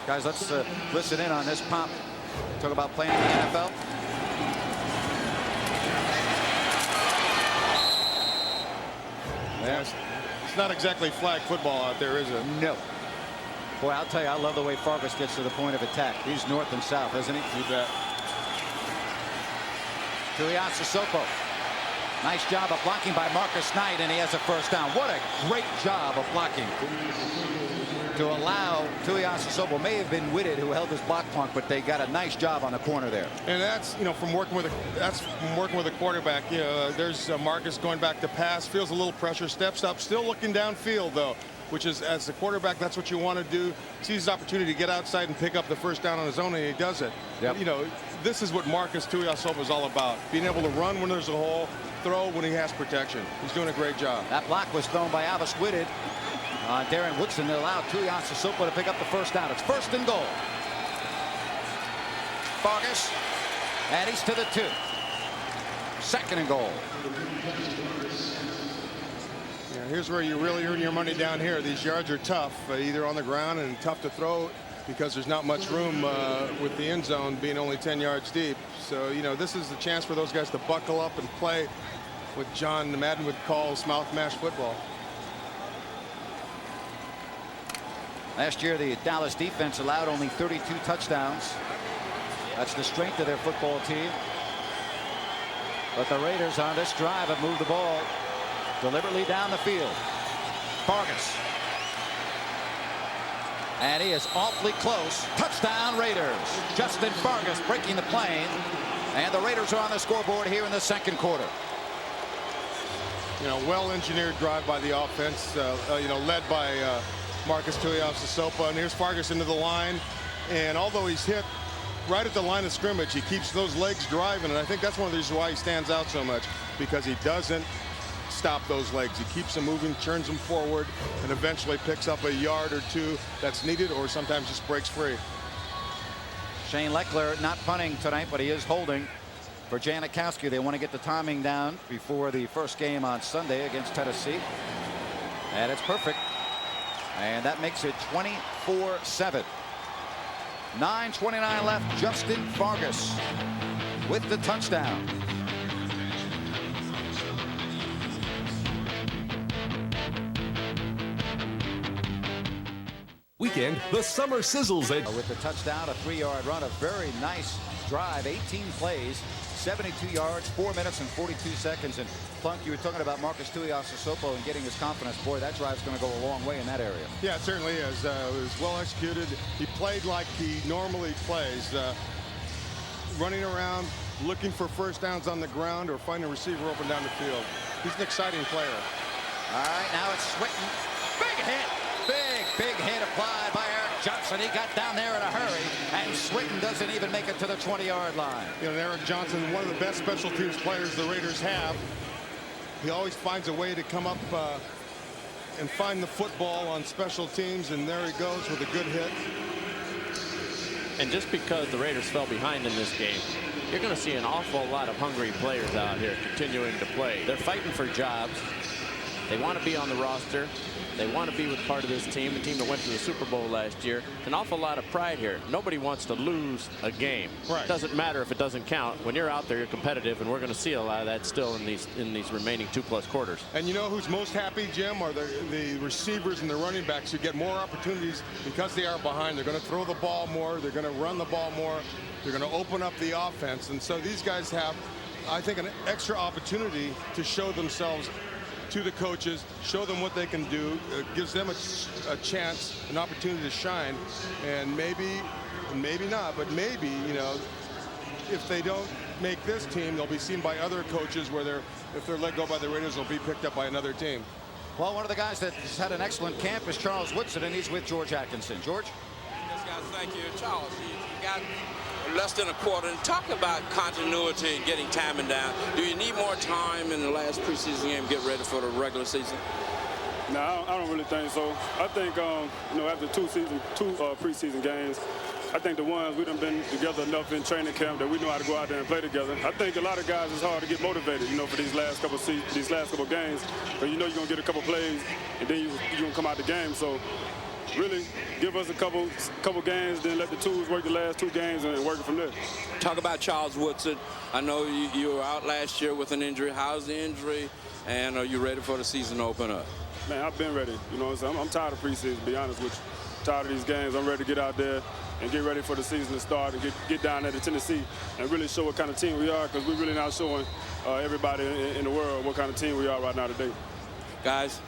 Guys, let's listen in on this pop. Talk about playing in the NFL. Yeah, it's not exactly flag football out there, is it? No. Boy, I'll tell you, I love the way Vargas gets to the point of attack. He's north and south, isn't he? You bet. Tuiasosopo. Nice job of blocking by Marcus Knight, and he has a first down. What a great job of blocking to allow Tuiasosopo. May have been Whitted who held his block plunk, but they got a nice job on the corner there. And that's, you know, from working with a quarterback. You know, there's Marcus going back to pass, feels a little pressure, steps up, still looking downfield though, which is, as the quarterback, that's what you want to do. Sees his opportunity to get outside and pick up the first down on his own, and he does it. Yep. You know, this is what Marcus Tuiasosopo is all about, being able to run when there's a hole, throw when he has protection. He's doing a great job. That block was thrown by Alvis Whitted. Darren Woodson allowed Tuiasosopo to pick up the first down. It's 1st and goal. Vargas, and he's to the 2. 2nd and goal. Yeah, here's where you really earn your money down here. These yards are tough, either on the ground and tough to throw because there's not much room with the end zone being only 10 yards deep. So, you know, this is the chance for those guys to buckle up and play what John Madden would call mouth mash football. Last year, the Dallas defense allowed only 32 touchdowns. That's the strength of their football team. But the Raiders on this drive have moved the ball deliberately down the field. Vargas. And he is awfully close. Touchdown Raiders. Justin Vargas breaking the plane. And the Raiders are on the scoreboard here in the 2nd quarter. You know, well-engineered drive by the offense, you know, led by Marcus Tuiasosopo. And here's Vargas into the line. And although he's hit right at the line of scrimmage, he keeps those legs driving. And I think that's one of the reasons why he stands out so much, because he doesn't stop those legs. He keeps them moving, turns them forward, and eventually picks up a yard or 2 that's needed, or sometimes just breaks free. Shane Leckler not punting tonight, but he is holding for Janikowski. They want to get the timing down before the first game on Sunday against Tennessee. And it's perfect. And that makes it 24-7. 9:29 left. Justin Vargas with the touchdown. Weekend, the summer sizzles at with the touchdown, a 3-yard run, a very nice drive, 18 plays, 72 yards, 4 minutes and 42 seconds. And Plunk, you were talking about Marcus Tuiasosopo and getting his confidence. Boy, that drive's going to go a long way in that area. Yeah, it certainly is. It was well executed. He played like he normally plays. running around, looking for first downs on the ground or finding a receiver open down the field. He's an exciting player. All right, now it's Swinton. Big hit. Big hit applied by Eric Johnson. He got down there in a hurry, and Swinton doesn't even make it to the 20-yard line. You know, Eric Johnson, one of the best special teams players the Raiders have. He always finds a way to come up and find the football on special teams, and there he goes with a good hit. And just because the Raiders fell behind in this game, you're going to see an awful lot of hungry players out here continuing to play. They're fighting for jobs. They want to be on the roster. They want to be with part of this team, the team that went to the Super Bowl last year. An awful lot of pride here. Nobody wants to lose a game. Right. It doesn't matter if it doesn't count. When you're out there, you're competitive, and we're going to see a lot of that still in these remaining 2+ quarters. And you know who's most happy, Jim, are the receivers and the running backs who get more opportunities because they are behind. They're going to throw the ball more. They're going to run the ball more. They're going to open up the offense. And so these guys have, I think, an extra opportunity to show themselves to the coaches, show them what they can do. It gives them a chance, an opportunity to shine. And maybe not, but maybe, you know, if they don't make this team, they'll be seen by other coaches where if they're let go by the Raiders, they'll be picked up by another team. Well, one of the guys that has had an excellent camp is Charles Woodson, and he's with George Atkinson. George? Yes, guys, thank you. Charles, you got less than a quarter. And talk about continuity and getting timing down. Do you need more time in the last preseason game to get ready for the regular season? No, I don't really think so. I think, you know, after two preseason games, I think the ones we done been together enough in training camp that we know how to go out there and play together. I think a lot of guys, it's hard to get motivated, you know, for these last couple games. But you know you're going to get a couple plays, and then you're going to come out the game. So really give us a couple games, then let the twos work the last 2 games and work it from there. Talk about Charles Woodson. I know you were out last year with an injury. How's the injury, and are you ready for the season to open up? Man, I've been ready. You know, I'm tired of preseason, to be honest with you. Tired of these games. I'm ready to get out there and get ready for the season to start and get down there to Tennessee and really show what kind of team we are, because we're really not showing everybody in the world what kind of team we are right now today. Guys.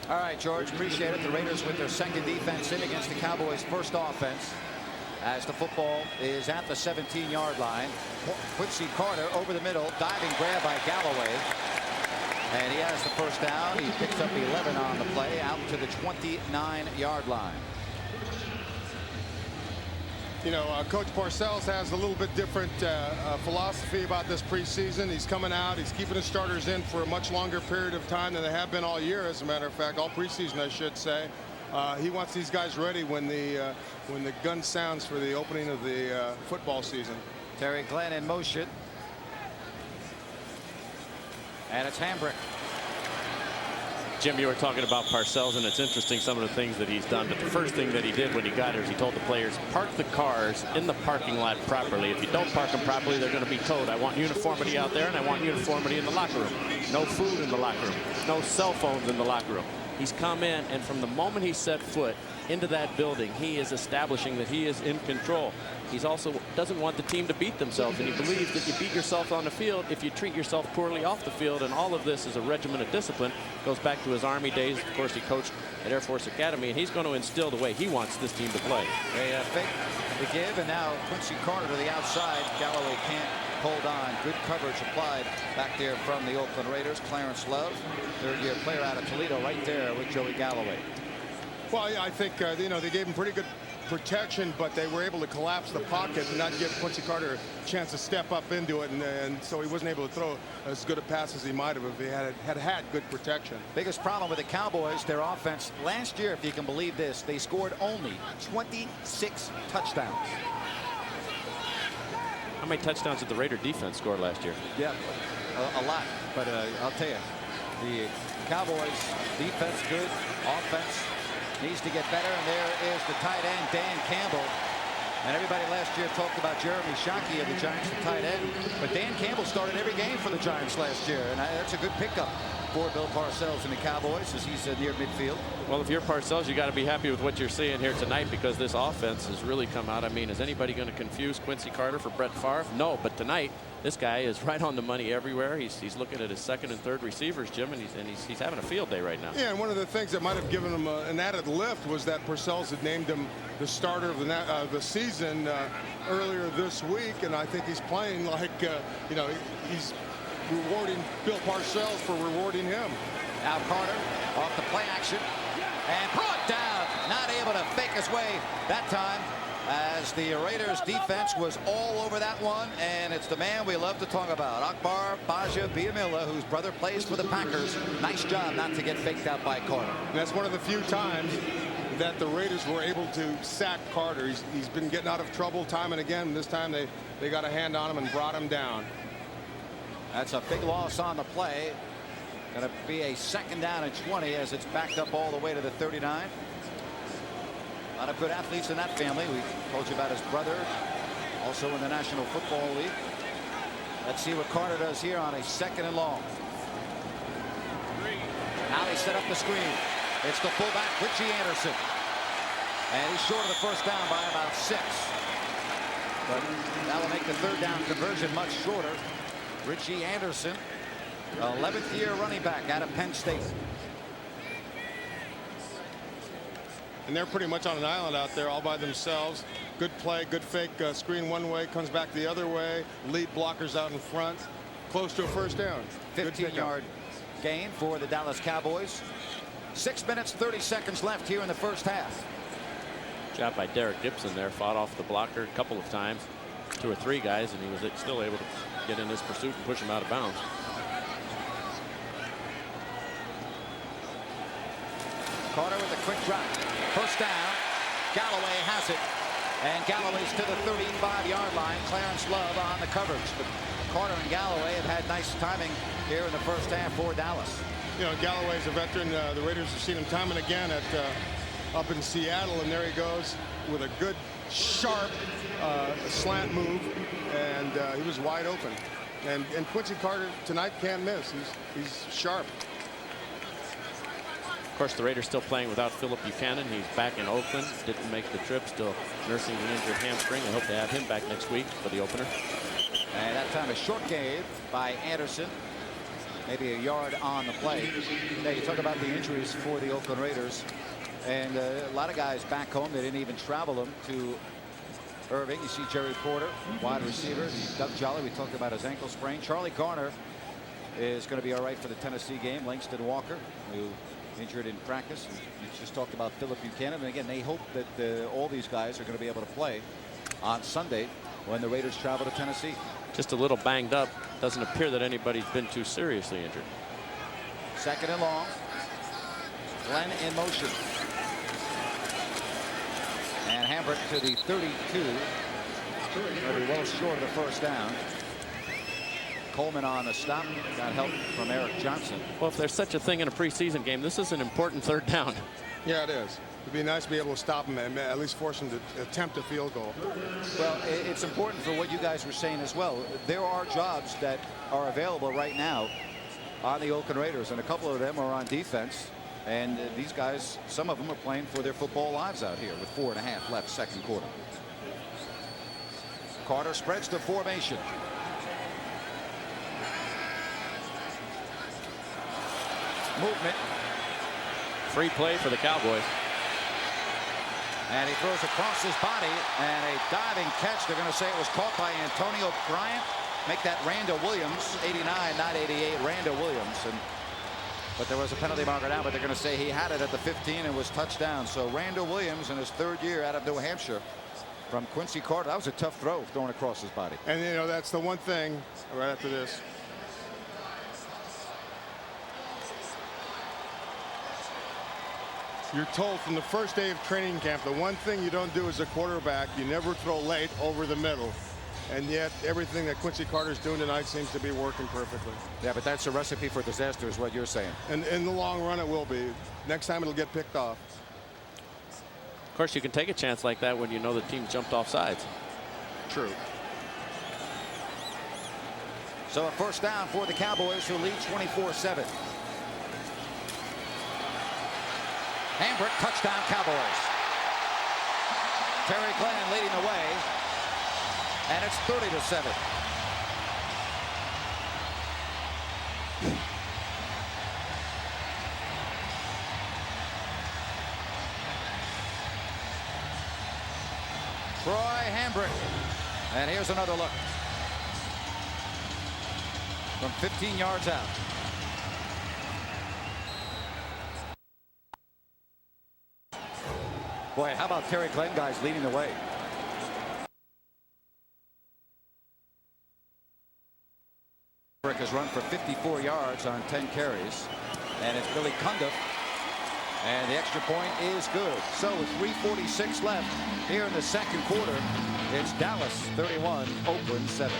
All right, George, appreciate it. The Raiders with their second defense in against the Cowboys' first offense, as the football is at the 17-yard line. Quincy Carter over the middle, diving grab by Galloway. And he has the first down. He picks up 11 on the play, out to the 29-yard line. You know, Coach Parcells has a little bit different philosophy about this preseason. He's coming out, he's keeping his starters in for a much longer period of time than they have been all year, as a matter of fact, all preseason, I should say. He wants these guys ready when the gun sounds for the opening of the football season. Terry Glenn in motion. And it's Hambrick. Jim, you were talking about Parcells, and it's interesting some of the things that he's done. But the first thing that he did when he got here is he told the players, park the cars in the parking lot properly. If you don't park them properly, they're going to be towed. I want uniformity out there, and I want uniformity in the locker room. No food in the locker room. No cell phones in the locker room. He's come in, and from the moment he set foot into that building, he is establishing that he is in control. He's also doesn't want the team to beat themselves, and he believes that you beat yourself on the field if you treat yourself poorly off the field, and all of this is a regimen of discipline. Goes back to his Army days. Of course, he coached at Air Force Academy, and he's going to instill the way he wants this team to play. A fake to give, and now Quincy Carter to the outside. Galloway can't hold on. Good coverage applied back there from the Oakland Raiders. Clarence Love, third-year player out of Toledo, right there with Joey Galloway. Well, I think, you know, they gave him pretty good protection, but they were able to collapse the pocket and not give Quincy Carter a chance to step up into it, and so he wasn't able to throw as good a pass as he might have if he had good protection. Biggest problem with the Cowboys, their offense last year, if you can believe this, they scored only 26 touchdowns. How many touchdowns did the Raider defense score last year? Yeah, a lot, but I'll tell you, the Cowboys defense good, offense needs to get better, and there is the tight end, Dan Campbell. And everybody last year talked about Jeremy Shockey of the Giants, the tight end. But Dan Campbell started every game for the Giants last year, and that's a good pickup for Bill Parcells and the Cowboys as he's near midfield. Well, if you're Parcells, you got to be happy with what you're seeing here tonight, because this offense has really come out. I mean, is anybody going to confuse Quincy Carter for Brett Favre? No, but tonight this guy is right on the money everywhere. He's looking at his second and third receivers, Jim, and he's having a field day right now. Yeah, and one of the things that might have given him an added lift was that Parcells had named him the starter of the season earlier this week, and I think he's playing like you know, he's rewarding Bill Parcells for rewarding him. Now Carter off the play action and brought down, not able to fake his way that time, as the Raiders defense was all over that one. And it's the man we love to talk about, Akbar Biamila, whose brother plays for the Packers. Nice job not to get faked out by Carter. And that's one of the few times that the Raiders were able to sack Carter. He's been getting out of trouble time and again. This time they got a hand on him and brought him down. That's a big loss on the play. Going to be a 2nd down and 20 as it's backed up all the way to the 39. A lot of good athletes in that family. We told you about his brother, also in the National Football League. Let's see what Carter does here on a 2nd and long. Now they set up the screen. It's the fullback, Richie Anderson. And he's short of the 1st down by about 6. But that will make the 3rd down conversion much shorter. Richie Anderson, 11th year running back out of Penn State. And they're pretty much on an island out there all by themselves. Good play, good fake, screen one way, comes back the other way. Lead blockers out in front. Close to a 1st down. 15-yard gain for the Dallas Cowboys. 6 minutes, 30 seconds left here in the 1st half. Job by Derek Gibson there. Fought off the blocker a couple of times. 2 or 3 guys, and he was still able to get in his pursuit and push him out of bounds. Carter with a quick drop. 1st down. Galloway has it. And Galloway's to the 35-yard line. Clarence Love on the coverage. But Carter and Galloway have had nice timing here in the 1st half for Dallas. You know, Galloway's a veteran. The Raiders have seen him time and again up in Seattle, and there he goes with a good, sharp slant move, and he was wide open. And Quincy Carter tonight can't miss. He's sharp. Of course, the Raiders still playing without Philip Buchanan. He's back in Oakland. Didn't make the trip. Still nursing an injured hamstring. I hope to have him back next week for the opener. And that time a short gain by Anderson. Maybe a yard on the play. Now you talk about the injuries for the Oakland Raiders. And a lot of guys back home, they didn't even travel them to Irving. You see Jerry Porter, wide receiver. Doug Jolly, we talked about his ankle sprain. Charlie Garner is going to be all right for the Tennessee game. Langston Walker, who injured in practice. You just talked about Philip Buchanan. And again, they hope that all these guys are going to be able to play on Sunday when the Raiders travel to Tennessee. Just a little banged up. Doesn't appear that anybody's been too seriously injured. 2nd and long. Glenn in motion. And Hambrick to the 32. Very well short of the 1st down. Coleman on the stop. Got help from Eric Johnson. Well, if there's such a thing in a preseason game, this is an important 3rd down. Yeah, it is. It'd be nice to be able to stop him and at least force him to attempt a field goal. Well, it's important for what you guys were saying as well. There are jobs that are available right now on the Oakland Raiders, and a couple of them are on defense. And these guys, some of them are playing for their football lives out here with 4.5 left, 2nd quarter. Carter spreads the formation. Movement. Free play for the Cowboys. And he throws across his body, and a diving catch. They're going to say it was caught by Antonio Bryant. Make that Randall Williams, 89, not 88, Randall Williams. But there was a penalty marker down, but they're going to say he had it at the 15 and was touchdown. So Randall Williams in his 3rd year out of New Hampshire from Quincy Carter. That was a tough throw thrown across his body. And, you know, that's the one thing right after this. You're told from the first day of training camp, the one thing you don't do as a quarterback, you never throw late over the middle. And yet everything that Quincy Carter's doing tonight seems to be working perfectly. Yeah, but that's a recipe for disaster is what you're saying. And in the long run, it will be. Next time it'll get picked off. Of course, you can take a chance like that when you know the team jumped off sides. True. So a 1st down for the Cowboys, who lead 24-7. Hambrick, touchdown Cowboys. Terry Glenn leading the way, and it's 30-7. Troy Hambrick, and here's another look from 15 yards out. Boy, how about Terry Glenn, guys, leading the way? Hambrick has run for 54 yards on 10 carries, and it's Billy Cundiff, and the extra point is good. So with 3:46 left here in the second quarter, it's Dallas 31, Oakland 7.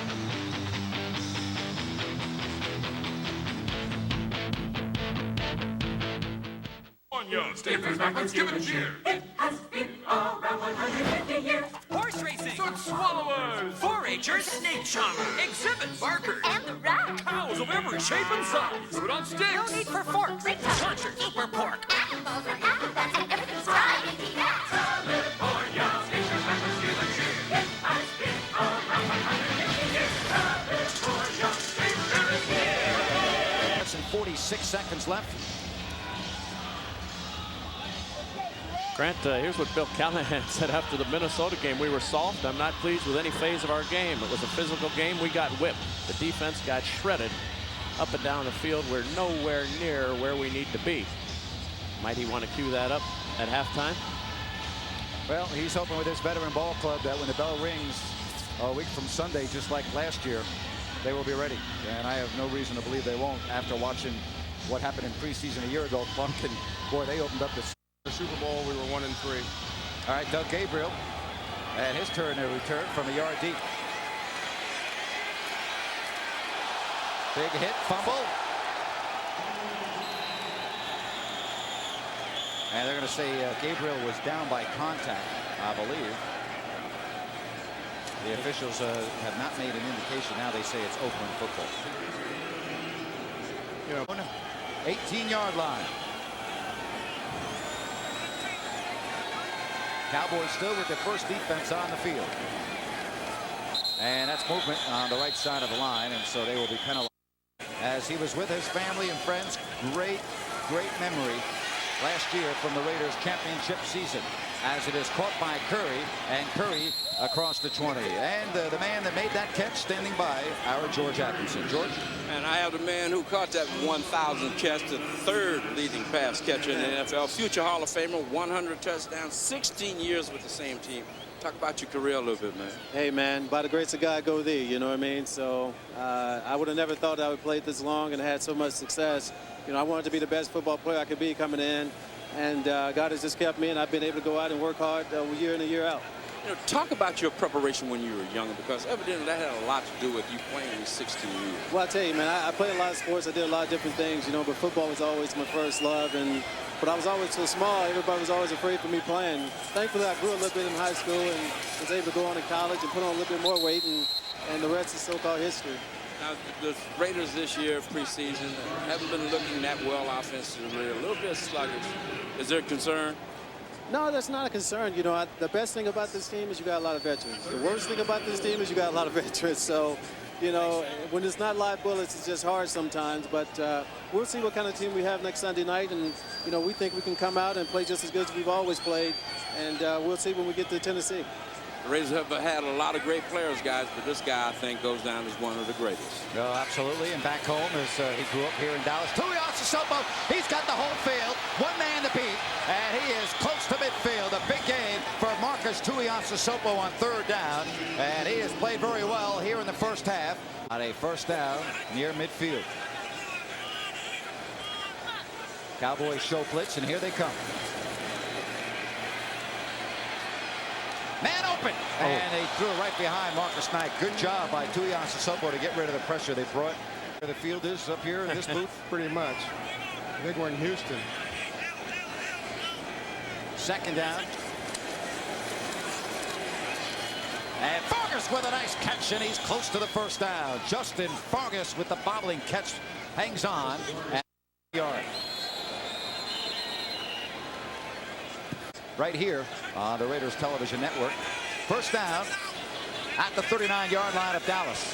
Staples backwards, give it a cheer. It has been around 150 years. Horse racing. Soot swallowers. 4-H'ers. Snake charmers. Exhibits. Barkers. And the rat. Cows of every shape and size. Food on sticks. No need for forks. Punchers. Super pork. Animals and acrobats and everything's right. California. Staples backwards, give a cheer. It has been around 150 years. California. Staples here. Less than 46 seconds left. Grant, here's what Bill Callahan said after the Minnesota game. We were soft. I'm not pleased with any phase of our game. It was a physical game. We got whipped. The defense got shredded up and down the field. We're nowhere near where we need to be. Might he want to cue that up at halftime? Well, he's hoping with this veteran ball club that when the bell rings a week from Sunday, just like last year, they will be ready. And I have no reason to believe they won't after watching what happened in preseason a year ago. Plunket, boy, they opened up the Super Bowl. We were 1-3. All right, Doug Gabriel, and his turn to return from a yard deep. Big hit, fumble. And they're going to say Gabriel was down by contact, I believe. The officials have not made an indication. Now they say it's Oakland football. 18-yard line. Cowboys still with their first defense on the field. And that's movement on the right side of the line, and so they will be penalized. As he was with his family and friends, great memory last year from the Raiders championship season, as it is caught by Curry, and Curry across the 20. And the man that made that catch standing by, our George Atkinson. George? And I have the man who caught that 1,000 catch, the third leading pass catcher in the NFL, future Hall of Famer, 100 touchdowns, 16 years with the same team. Talk about your career a little bit, man. Hey, man, by the grace of God, go thee, you know what I mean? So I would have never thought I would play this long and had so much success. You know, I wanted to be the best football player I could be coming in, and God has just kept me, and I've been able to go out and work hard year in and year out. You know, talk about your preparation when you were younger, because evidently that had a lot to do with you playing in 16 years. Well, I tell you, man, I played a lot of sports. I did a lot of different things, you know, but football was always my first love. But I was always so small, everybody was always afraid for me playing. Thankfully, I grew a little bit in high school and was able to go on to college and put on a little bit more weight, and the rest is so-called history. Now, the Raiders this year, preseason, haven't been looking that well offensively, a little bit sluggish. Is there a concern? No, that's not a concern. You know, the best thing about this team is you got a lot of veterans. The worst thing about this team is you got a lot of veterans. So, you know, when it's not live bullets, it's just hard sometimes. But we'll see what kind of team we have next Sunday night. And, you know, we think we can come out and play just as good as we've always played. And we'll see when we get to Tennessee. The Raiders have had a lot of great players, guys, but this guy, I think, goes down as one of the greatest. Oh, absolutely. And back home, as he grew up here in Dallas. Tuiasosopo, he's got the whole field. One man to beat, and he is close to midfield. A big game for Marcus Tuiasosopo on third down, and he has played very well here in the first half on a first down near midfield. Cowboys show blitz, and here they come. Man open, and they threw it right behind Marcus Knight. Good job by Tuiasosopo to get rid of the pressure they brought. Where the field is up here in this booth? Pretty much. I think we're in Houston. Second down. And Fargas with a nice catch, and he's close to the first down. Justin Fargas with the bobbling catch hangs on. And yard. right here on the Raiders television network. First down at the 39-yard line of Dallas.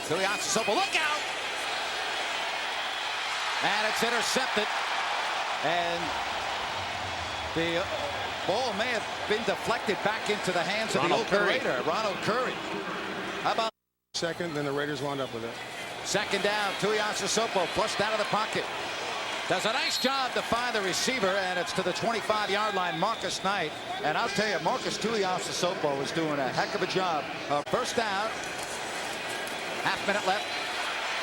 Tuiasosopo, look out! And it's intercepted. And the ball may have been deflected back into the hands of the Oakland Raider, Ronald Curry. How about second, then the Raiders wound up with it. Second down, Tuiasosopo flushed out of the pocket. Does a nice job to find the receiver, and it's to the 25-yard line, Marcus Knight. And I'll tell you, Marcus Tuiasosopo is doing a heck of a job. First down, half-minute left.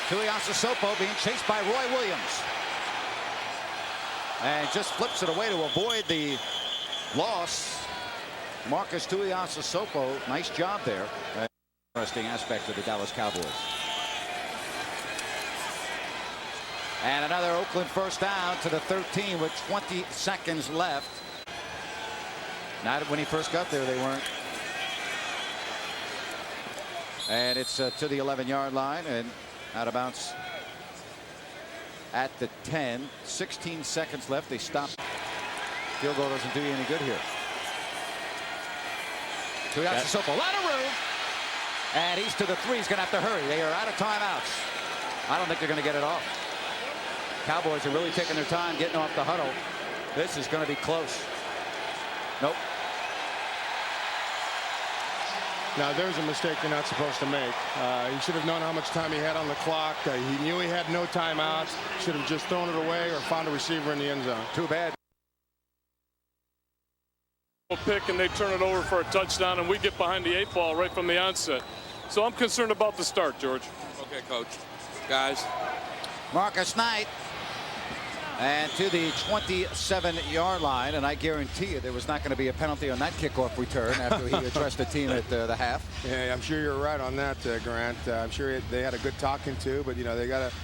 Tuiasosopo being chased by Roy Williams. And just flips it away to avoid the loss. Marcus Tuiasosopo, nice job there. Interesting aspect of the Dallas Cowboys. And another Oakland first down to the 13 with 20 seconds left. Not when he first got there, they weren't. And it's to the 11-yard line and out of bounds at the 10. 16 seconds left. They stop. Field goal doesn't do you any good here. Tuiasosopo, a lot of room. And he's to the 3. He's going to have to hurry. They are out of timeouts. I don't think they're going to get it off. Cowboys are really taking their time getting off the huddle. This is going to be close. Nope. Now there's a mistake you're not supposed to make. He should have known how much time he had on the clock. He knew he had no timeouts. Should have just thrown it away or found a receiver in the end zone. Too bad. Pick and they turn it over for a touchdown, and we get behind the 8 ball right from the onset. So I'm concerned about the start, George. Okay, Coach. Guys. Marcus Knight. And to the 27-yard line, and I guarantee you there was not going to be a penalty on that kickoff return after he addressed the team at the half. Yeah, I'm sure you're right on that, Grant. I'm sure they had a good talking to, but you know they got to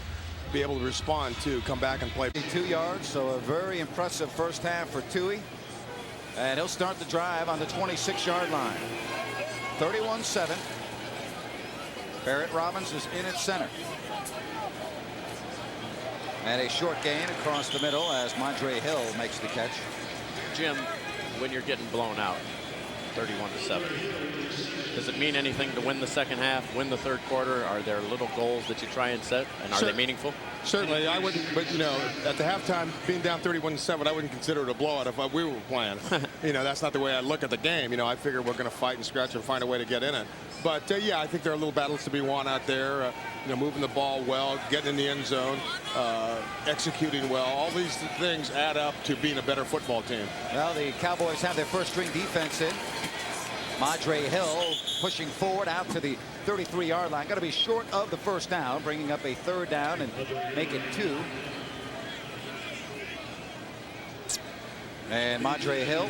be able to respond to, come back and play. 2 yards, so a very impressive first half for Tui, and he'll start the drive on the 26-yard line. 31-7. Barrett Robbins is in at center. And a short gain across the middle as Mondre Hill makes the catch. Jim, when you're getting blown out 31-7, does it mean anything to win the second half, win the third quarter? Are there little goals that you try and set, and are they meaningful? Certainly, I wouldn't, but you know, at the halftime, being down 31-7, I wouldn't consider it a blowout if we were playing. You know, that's not the way I look at the game. You know, I figure we're going to fight and scratch and find a way to get in it. But yeah, I think there are little battles to be won out there. You know, moving the ball well, getting in the end zone, executing well. All these things add up to being a better football team. Well, the Cowboys have their first string defense in. Mondre Hill pushing forward out to the 33-yard line. Got to be short of the first down, bringing up a third down and make it 2. And Mondre Hill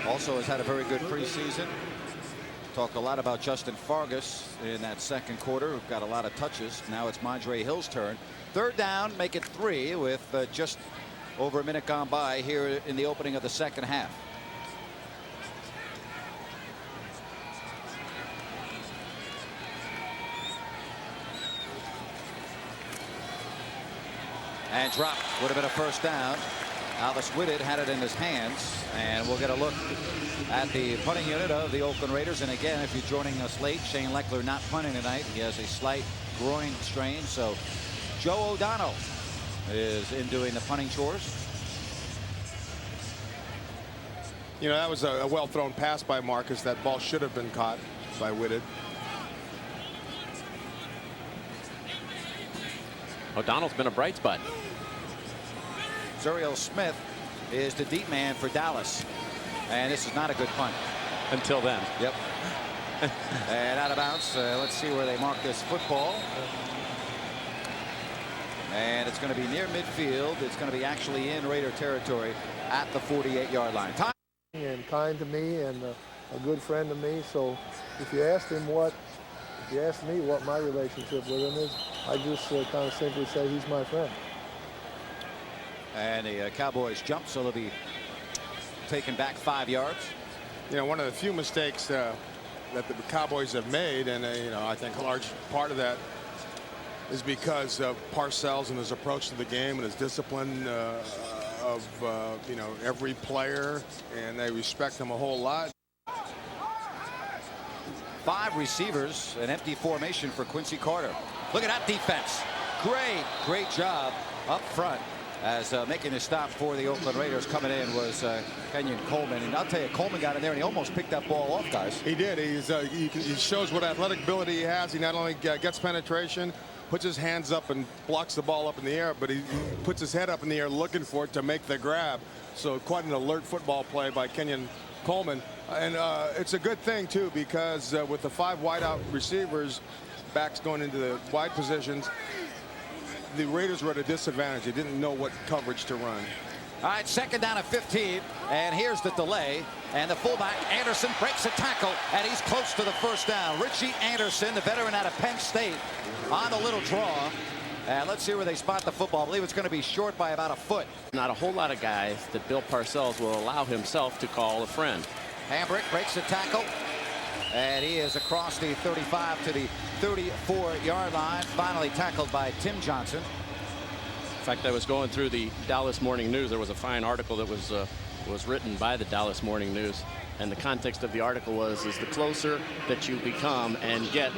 also has had a very good preseason. Talked a lot about Justin Fargas in that second quarter, who got a lot of touches. Now it's Mondre Hill's turn. Third down, make it 3 with just over a minute gone by here in the opening of the second half. And dropped. Would have been a first down. Alice Whitted had it in his hands, and we'll get a look at the punting unit of the Oakland Raiders. And again, if you're joining us late, Shane Leckler not punting tonight. He has a slight groin strain, so Joe O'Donnell is in doing the punting chores. You know, that was a well thrown pass by Marcus. That ball should have been caught by Whitted. O'Donnell's been a bright spot. Zuriel Smith is the deep man for Dallas. And this is not a good punt. Until then. Yep. And out of bounds. Let's see where they mark this football. And it's going to be near midfield. It's going to be actually in Raider territory at the 48-yard line. Time. And kind to me and a good friend to me. So if you asked him if you asked me what my relationship with him is, I just kind of simply say he's my friend. And the Cowboys jump, so they'll be taken back 5 yards. You know, one of the few mistakes that the Cowboys have made, and you know, I think a large part of that is because of Parcells and his approach to the game and his discipline of you know, every player, and they respect him a whole lot. 5 receivers, an empty formation for Quincy Carter. Look at that defense. Great job up front as making the stop for the Oakland Raiders. Coming in was Kenyon Coleman, and I'll tell you, Coleman got in there and he almost picked that ball off, guys. He did. He shows what athletic ability he has. He not only gets penetration, puts his hands up and blocks the ball up in the air, but he puts his head up in the air looking for it to make the grab. So quite an alert football play by Kenyon Coleman. And it's a good thing, too, because with the 5 wideout receivers, backs going into the wide positions, the Raiders were at a disadvantage. They didn't know what coverage to run. All right, 2nd down and 15, and here's the delay. And the fullback, Anderson, breaks a tackle, and he's close to the 1st down. Richie Anderson, the veteran out of Penn State, on the little draw. And let's see where they spot the football. I believe it's going to be short by about a foot. Not a whole lot of guys that Bill Parcells will allow himself to call a friend. Hambrick breaks the tackle, and he is across the 35 to the 34-yard line. Finally tackled by Tim Johnson. In fact, I was going through the Dallas Morning News. There was a fine article that was written by the Dallas Morning News, and the context of the article was the closer that you become and get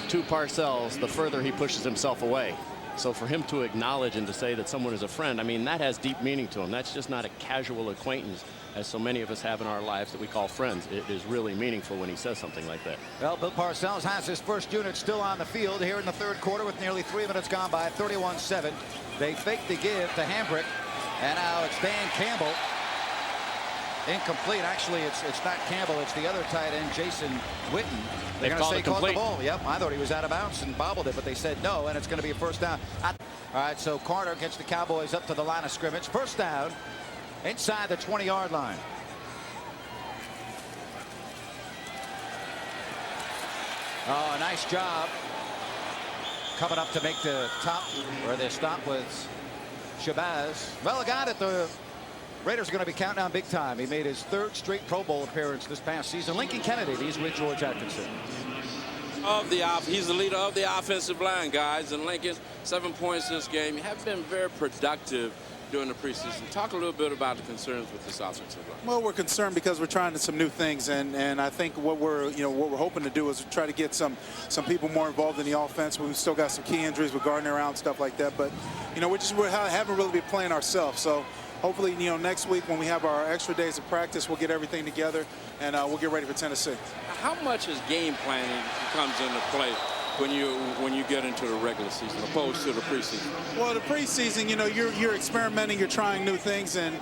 to Parcells, the further he pushes himself away. So for him to acknowledge and to say that someone is a friend, I mean, that has deep meaning to him. That's just not a casual acquaintance, as so many of us have in our lives that we call friends. It is really meaningful when he says something like that. Well, Bill Parcells has his first unit still on the field here in the 3rd quarter with nearly 3 minutes gone by. 31-7. They fake the give to Hambrick, and now it's Dan Campbell. Incomplete. Actually, it's not Campbell. It's the other tight end, Jason Witten. They're going to say caught the ball. Yep, I thought he was out of bounds and bobbled it, but they said no, and it's going to be a 1st down. All right, so Carter gets the Cowboys up to the line of scrimmage. 1st down inside the 20-yard line. Oh, nice job. Coming up to make the top, where the stop was Shabazz. Well, a guy that the Raiders are going to be counting on big time. He made his 3rd straight Pro Bowl appearance this past season. Lincoln Kennedy, he's with George Atkinson. He's the leader of the offensive line, guys. And Lincoln, 7 points this game. Have been very productive during the preseason. Talk a little bit about the concerns with this offensive line. Well, we're concerned because we're trying some new things, and I think what we're hoping to do is try to get some people more involved in the offense. We've still got some key injuries with Gardner out and stuff like that, but we haven't really been playing ourselves. So hopefully, next week when we have our extra days of practice, we'll get everything together and we'll get ready for Tennessee. How much is game planning comes into play when you get into the regular season opposed to the preseason? Well, the preseason, you're experimenting, you're trying new things, and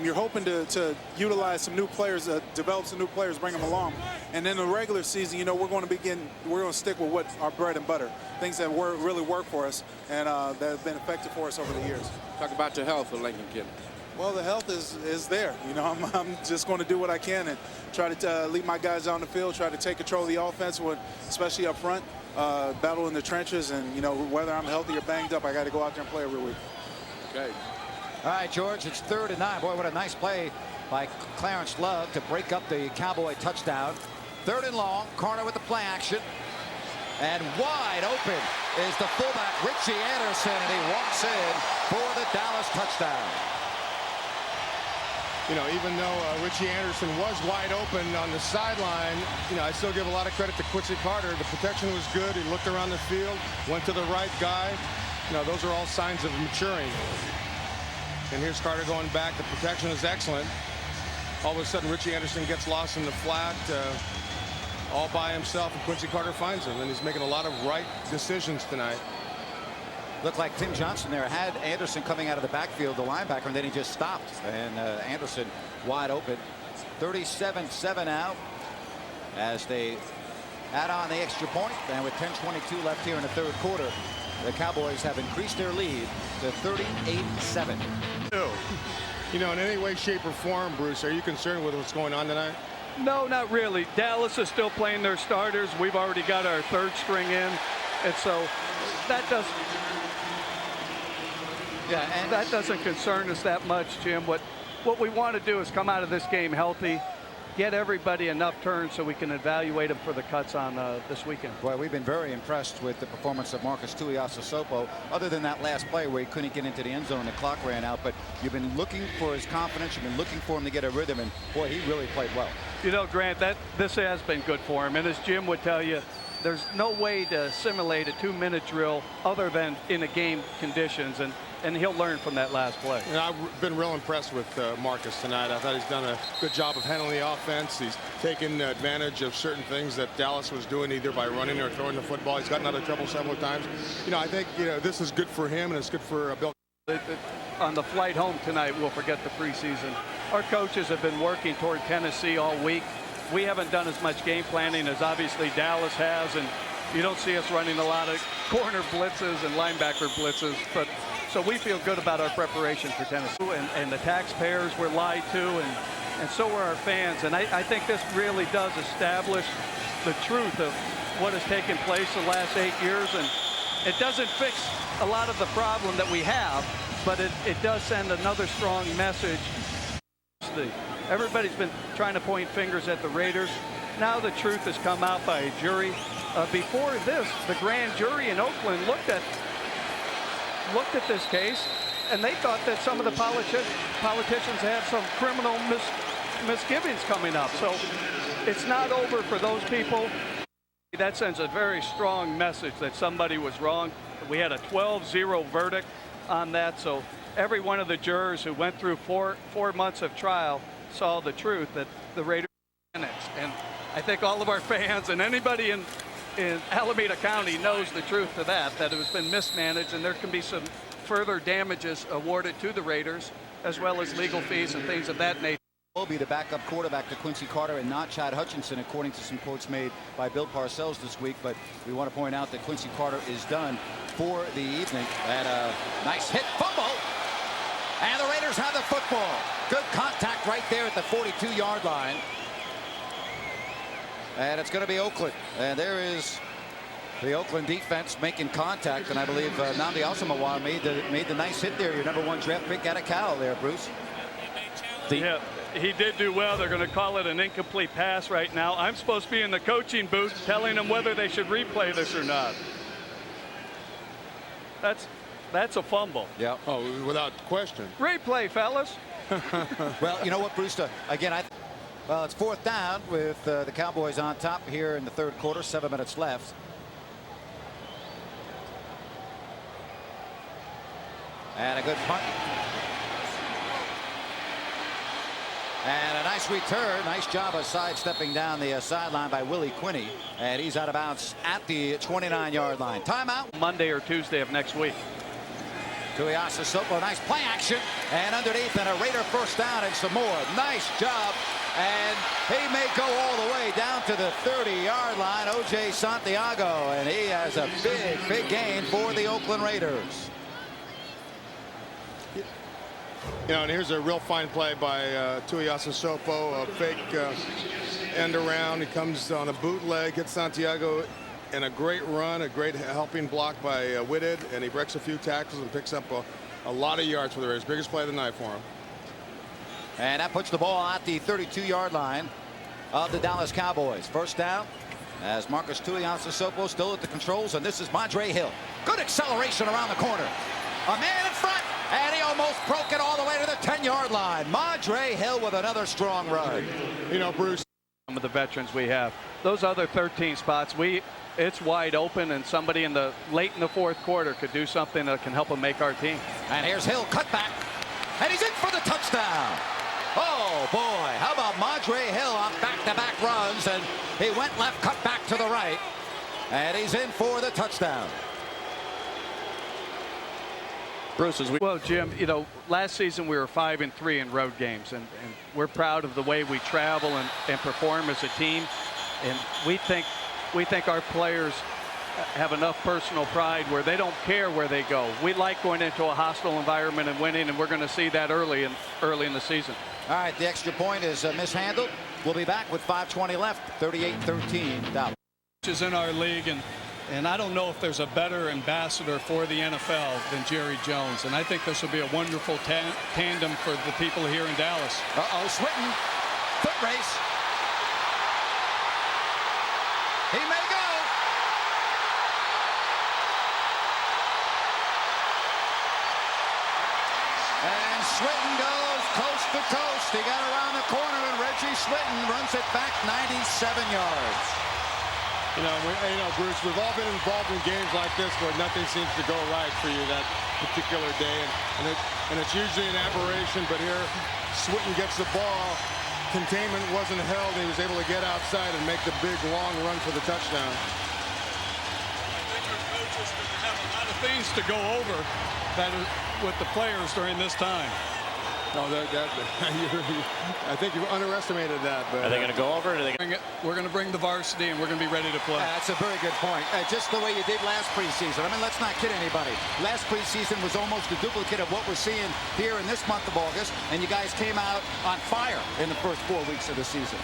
you're hoping to utilize some new players, develop some new players, bring them along. And then the regular season, we're going to stick with what our bread and butter, things that really work for us and that have been effective for us over the years. Talk about the health of Lincoln Kennedy. Well, the health is there. I'm just going to do what I can and try to lead my guys on the field, try to take control of the offense, especially up front, battle in the trenches, and whether I'm healthy or banged up, I got to go out there and play every week. Okay. All right, George, it's 3rd and 9. Boy, what a nice play by Clarence Love to break up the Cowboy touchdown. 3rd and long. Carter with the play action. And wide open is the fullback, Richie Anderson, and he walks in for the Dallas touchdown. Even though Richie Anderson was wide open on the sideline, I still give a lot of credit to Quincy Carter. The protection was good. He looked around the field, went to the right guy. Those are all signs of maturing. And here's Carter going back. The protection is excellent. All of a sudden, Richie Anderson gets lost in the flat all by himself, and Quincy Carter finds him. And he's making a lot of right decisions tonight. Looked like Tim Johnson there had Anderson coming out of the backfield, the linebacker, and then he just stopped. And Anderson wide open. 37-7 now as they add on the extra point. And with 10:22 left here in the 3rd quarter, the Cowboys have increased their lead to 38-7. In any way, shape, or form, Bruce, are you concerned with what's going on tonight? No, not really. Dallas is still playing their starters. We've already got our 3rd string in. And so that doesn't concern us that much, Jim. What we want to do is come out of this game healthy, get everybody enough turns so we can evaluate them for the cuts on this weekend. Boy, we've been very impressed with the performance of Marcus Tuiasosopo, other than that last play where he couldn't get into the end zone and the clock ran out. But you've been looking for his confidence. You've been looking for him to get a rhythm, and boy, he really played well. You know, Grant, this has been good for him. And as Jim would tell you, there's no way to simulate a 2-minute drill other than in a game conditions, and he'll learn from that last play. And I've been real impressed with Marcus tonight. I thought he's done a good job of handling the offense. He's taken advantage of certain things that Dallas was doing, either by running or throwing the football. He's gotten out of trouble several times. You know, I think, you know, this is good for him, and it's good for Bill. On the flight home tonight, we'll forget the preseason. Our coaches have been working toward Tennessee all week. We haven't done as much game planning as obviously Dallas has, and you don't see us running a lot of corner blitzes and linebacker blitzes, but so we feel good about our preparation for Tennessee. And the taxpayers were lied to, and so were our fans. And I think this really does establish the truth of what has taken place the last 8 years. And it doesn't fix a lot of the problem that we have, but it does send another strong message. Everybody's been trying to point fingers at the Raiders. Now the truth has come out by a jury. Before this, the grand jury in Oakland looked at this case, and they thought that some of the politicians had some criminal misgivings coming up. So it's not over for those people. That sends a very strong message that somebody was wrong. We had a 12-0 verdict on that, so every one of the jurors who went through four months of trial saw the truth that the Raiders were finished. And I think all of our fans and anybody in Alameda County knows the truth to that it has been mismanaged, and there can be some further damages awarded to the Raiders, as well as legal fees and things of that nature. Will be the backup quarterback to Quincy Carter and not Chad Hutchinson, according to some quotes made by Bill Parcells this week. But we want to point out that Quincy Carter is done for the evening. And a nice hit fumble. And the Raiders have the football. Good contact right there at the 42-yard line. And it's going to be Oakland. And there is the Oakland defense making contact. And I believe Nnamdi Asomugha made the nice hit there. Your #1 draft pick out of Cal there, Bruce. Yeah, he did do well. They're going to call it an incomplete pass right now. I'm supposed to be in the coaching booth telling them whether they should replay this or not. That's a fumble. Yeah. Oh, without question. Replay, fellas. Well, you know what, Bruce? Again, well, it's 4th down with the Cowboys on top here in the 3rd quarter. 7 minutes left. And a good punt. And a nice return. Nice job of sidestepping down the sideline by Willie Quinney. And he's out of bounds at the 29-yard line. Timeout. Monday or Tuesday of next week. Tuiasosopo, nice play action. And underneath, and a Raider first down and some more. Nice job. And he may go all the way down to the 30-yard line. O.J. Santiago. And he has a big gain for the Oakland Raiders. You know, and here's a real fine play by Tuiasosopo, a fake end around. He comes on a bootleg, hits Santiago in a great run, a great helping block by Whitted, and he breaks a few tackles and picks up a lot of yards for the Raiders. Biggest play of the night for him. And that puts the ball at the 32-yard line of the Dallas Cowboys. First down as Marcus Tuiasosopo still at the controls, and this is Madre Hill. Good acceleration around the corner. A man in front. And he almost broke it all the way to the 10-yard line. Madre Hill with another strong run. You know, Bruce, some of the veterans we have, those other 13 spots, it's wide open, and somebody late in the 4th quarter could do something that can help them make our team. And here's Hill, cut back, and he's in for the touchdown. Oh boy, how about Madre Hill on back-to-back runs, and he went left, cut back to the right, and he's in for the touchdown. Bruce, well, Jim, you know, last season we were 5-3 in road games, and we're proud of the way we travel and perform as a team. And we think our players have enough personal pride where they don't care where they go. We like going into a hostile environment and winning, and we're going to see that early in the season. All right, the extra point is mishandled. We'll be back with 5:20 left, 38-13 Dallas. Is in our league, and I don't know if there's a better ambassador for the NFL than Jerry Jones. And I think this will be a wonderful tandem for the people here in Dallas. Uh-oh, Swinton, foot race. He may go. And Swinton goes coast to coast. He got around the corner, and Reggie Swinton runs it back 97 yards. You know, Bruce, we've all been involved in games like this where nothing seems to go right for you that particular day, and it's usually an aberration. But here, Swinton gets the ball. Containment wasn't held. He was able to get outside and make the big, long run for the touchdown. I think our coaches have a lot of things to go over with the players during this time. No, I think you've underestimated that. But, are they going to go over it? We're going to bring the varsity, and we're going to be ready to play. That's a very good point. Just the way you did last preseason. I mean, let's not kid anybody. Last preseason was almost a duplicate of what we're seeing here in this month of August, and you guys came out on fire in the first 4 weeks of the season.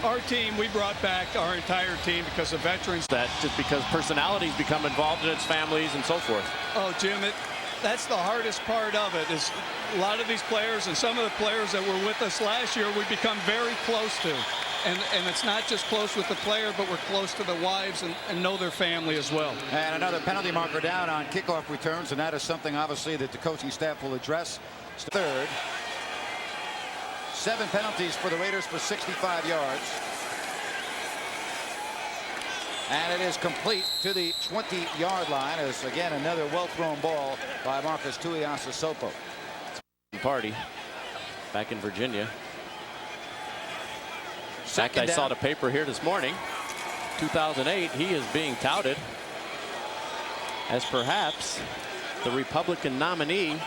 Our team, we brought back our entire team because of veterans. That just because personalities become involved in its families and so forth. Oh, Jim, that's the hardest part of it is a lot of these players and some of the players that were with us last year we become very close to. And it's not just close with the player, but we're close to the wives and know their family as well. And another penalty marker down on kickoff returns, and that is something obviously that the coaching staff will address. Third. 7 penalties for the Raiders for 65 yards. And it is complete to the 20-yard line as, again, another well-thrown ball by Marcus Tuiasosopo. Party back in Virginia. In fact, I saw the paper here this morning. 2008, he is being touted as perhaps the Republican nominee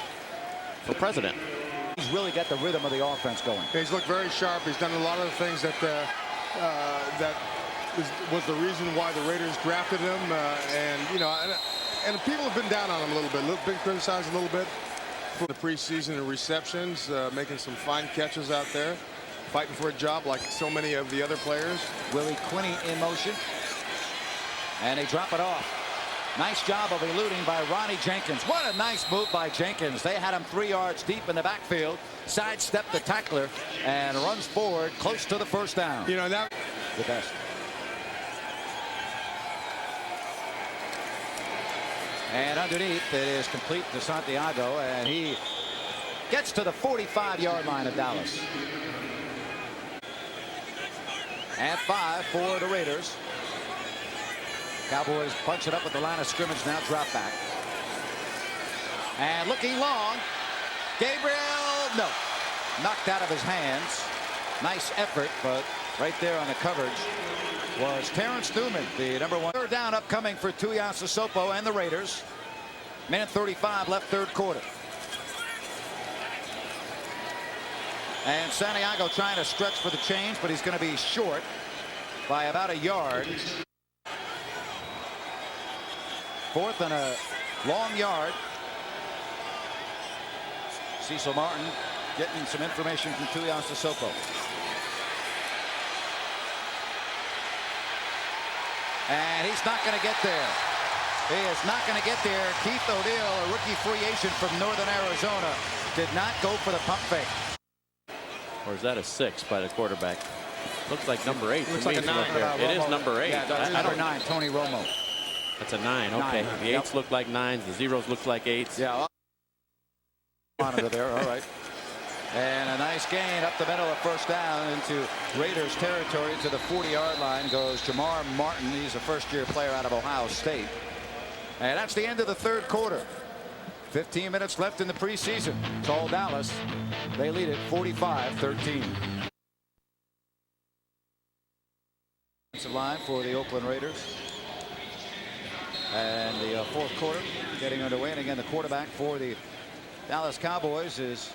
for president. He's really got the rhythm of the offense going. He's looked very sharp. He's done a lot of the things that was the reason why the Raiders drafted him, and people have been down on him a little bit, been criticized a little bit for the preseason and receptions, making some fine catches out there, fighting for a job like so many of the other players. Willie Quinney in motion, and they drop it off. Nice job of eluding by Ronnie Jenkins. What a nice move by Jenkins. They had him 3 yards deep in the backfield, sidestepped the tackler, and runs forward close to the first down. You know, that the best. And underneath, it is complete to Santiago, and he gets to the 45-yard line of Dallas. And 5 for the Raiders. Cowboys punch it up at the line of scrimmage now, drop back. And looking long. Gabriel, no. Knocked out of his hands. Nice effort, but right there on the coverage was Terrence Newman, the number 1. Third down upcoming for Tuiasosopo and the Raiders. Minute 35 left, third quarter. And Santiago trying to stretch for the change, but he's going to be short by about a yard. 4th and a long yard. Cecil Martin getting some information from Tuiasosopo. And he's not going to get there. He is not going to get there. Keith O'Neal, a rookie free agent from Northern Arizona, did not go for the pump fake. Or is that a 6 by the quarterback? Looks like number 8. Looks like a 9. It is number 8. Yeah, number 9, Tony Romo. That's a 9. Okay. 9. The 8s look like 9s. The 0s look like 8s. Yeah. Monitor there. All right. And a nice gain up the middle of first down into Raiders territory. To the 40-yard line goes Jamar Martin. He's a first-year player out of Ohio State. And that's the end of the third quarter. 15 minutes left in the preseason. It's all Dallas. They lead it 45-13. Defensive line for the Oakland Raiders. And the fourth quarter getting underway. And again, the quarterback for the Dallas Cowboys is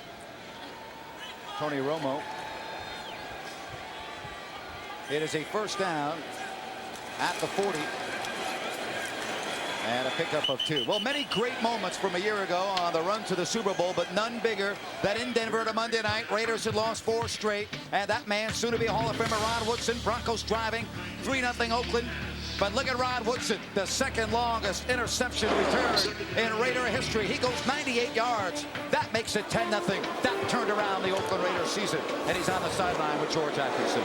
Tony Romo. It is a first down at the 40. And a pickup of 2. Well, many great moments from a year ago on the run to the Super Bowl, but none bigger than in Denver on Monday night. Raiders had lost 4 straight, and that man, soon to be Hall of Famer Rod Woodson. Broncos driving 3-0 Oakland. But look at Rod Woodson, the second longest interception return in Raider history. He goes 98 yards. That makes it 10-0. That turned around the Oakland Raiders season, and he's on the sideline with George Atkinson.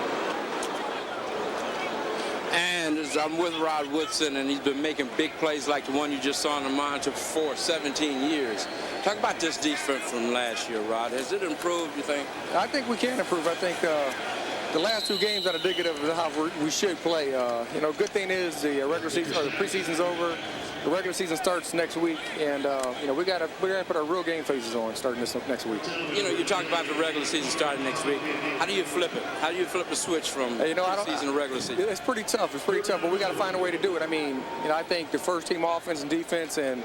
And is I'm with Rod Woodson, and he's been making big plays like the one you just saw on the monitor for 17 years. Talk about this defense from last year, Rod. Has it improved, you think? I think we can improve. I think the last 2 games are indicative of how we should play. You know, good thing is the regular season or the preseason's over. The regular season starts next week, and you know, we gotta put our real game faces on starting this next week. You know, you talk about the regular season starting next week. How do you flip it? How do you flip the switch from preseason to regular season? It's pretty tough. It's pretty tough, but we got to find a way to do it. I mean, you know, I think the first team offense and defense, and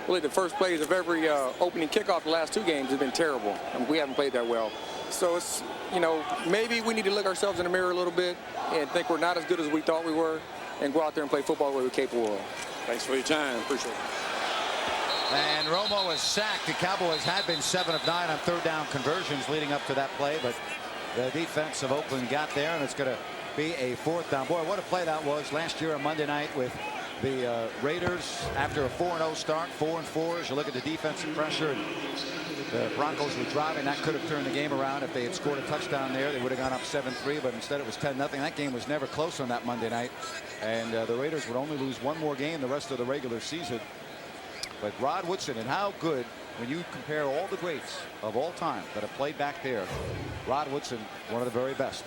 really the first plays of every opening kickoff the last 2 games have been terrible, and we haven't played that well. So it's, you know, maybe we need to look ourselves in the mirror a little bit and think we're not as good as we thought we were, and go out there and play football the way we're capable of. Thanks for your time. Appreciate it. And Romo is sacked. The Cowboys had been 7 of 9 on 3rd down conversions leading up to that play, but the defense of Oakland got there, and it's going to be a 4th down. Boy, what a play that was last year on Monday night with the Raiders after a 4-0 start, 4-4. As you look at the defensive pressure, and the Broncos were driving. That could have turned the game around if they had scored a touchdown there. They would have gone up 7-3, but instead it was 10-0. That game was never close on that Monday night, and the Raiders would only lose 1 more game the rest of the regular season. But Rod Woodson, and how good, when you compare all the greats of all time that have played back there, Rod Woodson, one of the very best.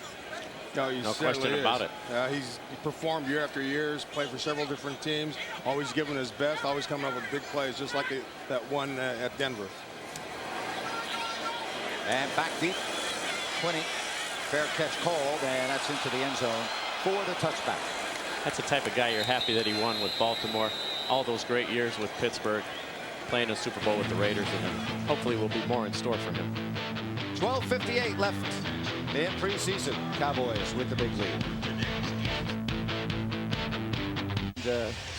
No, no question about it. He's performed year after year, played for several different teams, always giving his best, always coming up with big plays, just like that one at Denver. And back deep, 20. Fair catch called, and that's into the end zone for the touchback. That's the type of guy you're happy that he won with Baltimore. All those great years with Pittsburgh, playing a Super Bowl with the Raiders, and then hopefully will be more in store for him. 12:58 left in preseason. Cowboys with the big lead.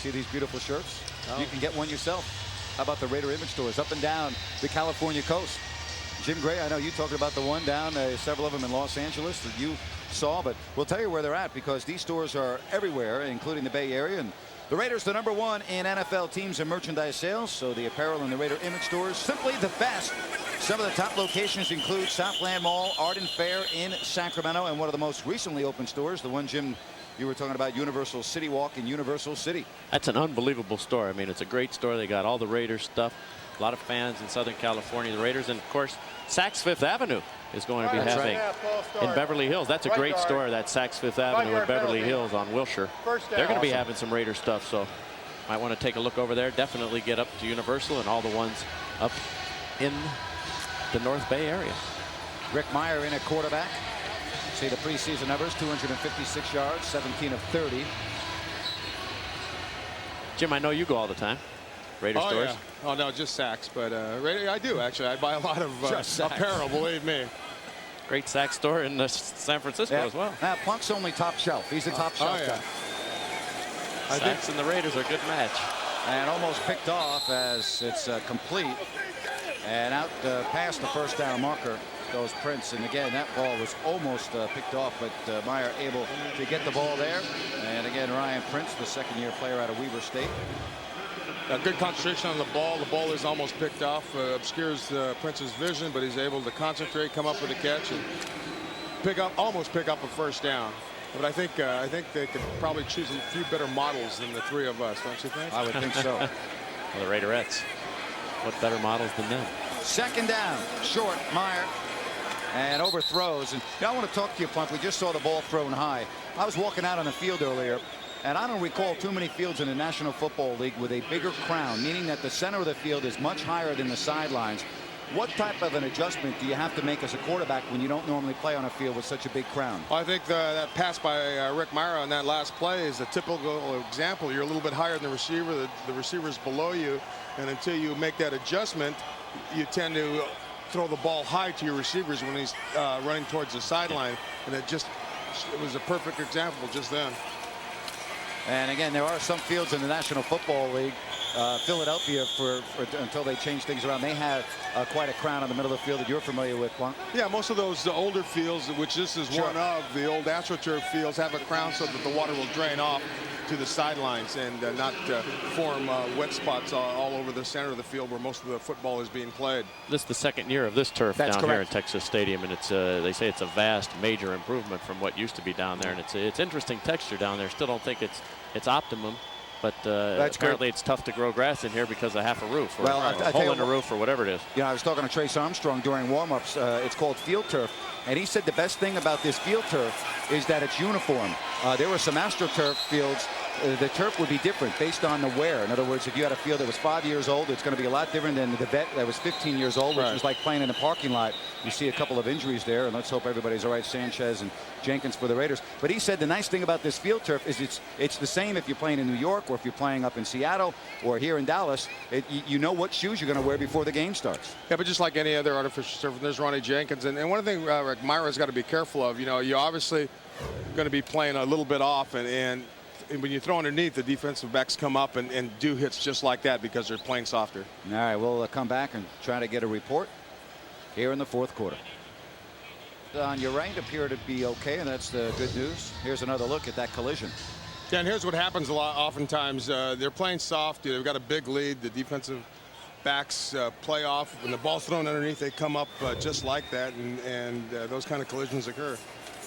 See these beautiful shirts? Oh. You can get one yourself. How about the Raider image stores up and down the California coast? Jim Gray, I know you talked about the one down, several of them in Los Angeles that you saw, but we'll tell you where they're at because these stores are everywhere, including the Bay Area. And the Raiders, the #1 in NFL teams and merchandise sales, so the apparel in the Raider image stores, simply the best. Some of the top locations include Southland Mall, Arden Fair in Sacramento, and one of the most recently opened stores, the one, Jim, you were talking about, Universal City Walk in Universal City. That's an unbelievable store. I mean, it's a great store. They got all the Raiders stuff. A lot of fans in Southern California, the Raiders, and of course, Saks Fifth Avenue is going to be having in Beverly Hills. That's a great store, that Saks Fifth Avenue in Beverly Hills on Wilshire. They're going to be having some Raider stuff, so might want to take a look over there. Definitely get up to Universal and all the ones up in the North Bay area. Rick Meyer in at quarterback. See the preseason numbers, 256 yards, 17 of 30. Jim, I know you go all the time. Raider stores. Yeah. Oh, no, just Saks, but I do, actually. I buy a lot of apparel, believe me. Great Saks store in San Francisco as well. Plunk's only top shelf. He's a top shelf guy. Saks and the Raiders are a good match. And almost picked off as it's complete. And out past the 1st down marker goes Prince. And again, that ball was almost picked off, but Meyer able to get the ball there. And again, Ryan Prince, the 2nd-year player out of Weber State. Good concentration on the ball. The ball is almost picked off, obscures Prince's vision, but he's able to concentrate, come up with a catch, and almost pick up a 1st down. But I think they could probably choose a few better models than the 3 of us, don't you think? I would think so. Well, the Raiderettes, what better models than them? 2nd down, short, Meyer, and overthrows. And I want to talk to you, Plunk. We just saw the ball thrown high. I was walking out on the field earlier, and I don't recall too many fields in the National Football League with a bigger crown, meaning that the center of the field is much higher than the sidelines. What type of an adjustment do you have to make as a quarterback when you don't normally play on a field with such a big crown? I think that pass by Rick Meyer on that last play is a typical example. You're a little bit higher than the receiver. The receiver's below you, and until you make that adjustment, you tend to throw the ball high to your receivers when he's running towards the sideline, and it was a perfect example just then. And again, there are some fields in the National Football League Philadelphia until they change things around. They have quite a crown in the middle of the field that you're familiar with, Plunk. Yeah, most of those older fields, which this is one of, the old AstroTurf fields, have a crown so that the water will drain off to the sidelines and not form wet spots all over the center of the field where most of the football is being played. This is the second year of this turf down here in Texas Stadium, and it's they say it's a vast, major improvement from what used to be down there, and it's interesting texture down there. Still don't think it's optimum. But apparently it's tough to grow grass in here because of half a roof, or a hole in the roof, or whatever it is. You know, I was talking to Trace Armstrong during warm-ups. It's called field turf, and he said the best thing about this field turf is that it's uniform. There were some AstroTurf fields. The turf would be different based on the wear. In other words, if you had a field that was 5 years old, it's going to be a lot different than the vet that was 15 years old, which was like playing in the parking lot. You see a couple of injuries there, and let's hope everybody's all right. Sanchez and Jenkins for the Raiders. But he said the nice thing about this field turf is it's the same if you're playing in New York or if you're playing up in Seattle or here in Dallas. You know what shoes you're going to wear before the game starts. Yeah, but just like any other artificial turf, there's Ronnie Jenkins. And one thing Myra's got to be careful of, you know, you're obviously going to be playing a little bit off, and when you throw underneath, the defensive backs come up and do hits just like that because they're playing softer. All right, we'll come back and try to get a report here in the fourth quarter. On your right appear to be okay, and that's the good news. Here's another look at that collision. Yeah, and here's what happens a lot. Oftentimes, they're playing soft. They've got a big lead. The defensive backs play off. When the ball's thrown underneath, they come up just like that, and those kind of collisions occur.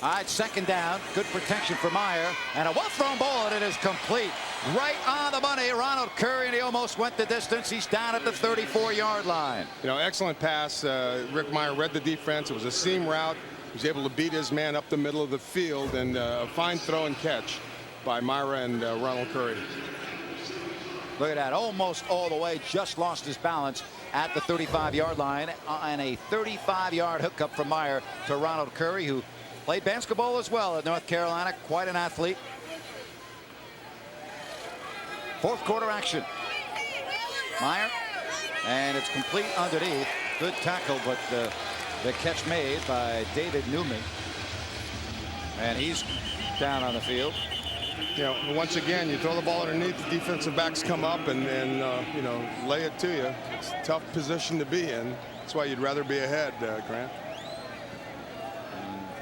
All right, second down. Good protection for Meyer. And a well-thrown ball, and it is complete. Right on the money. Ronald Curry, and he almost went the distance. He's down at the 34-yard line. You know, excellent pass. Rick Meyer read the defense. It was a seam route. He was able to beat his man up the middle of the field, and a fine throw and catch by Myra and Ronald Curry. Look at that. Almost all the way. Just lost his balance at the 35-yard line. And a 35-yard hookup from Meyer to Ronald Curry, who played basketball as well at North Carolina. Quite an athlete. Fourth quarter action. Meyer. And it's complete underneath. Good tackle, but the catch made by David Newman. And he's down on the field. You know, once again, you throw the ball underneath, the defensive backs come up and you know, lay it to you. It's a tough position to be in. That's why you'd rather be ahead, Grant.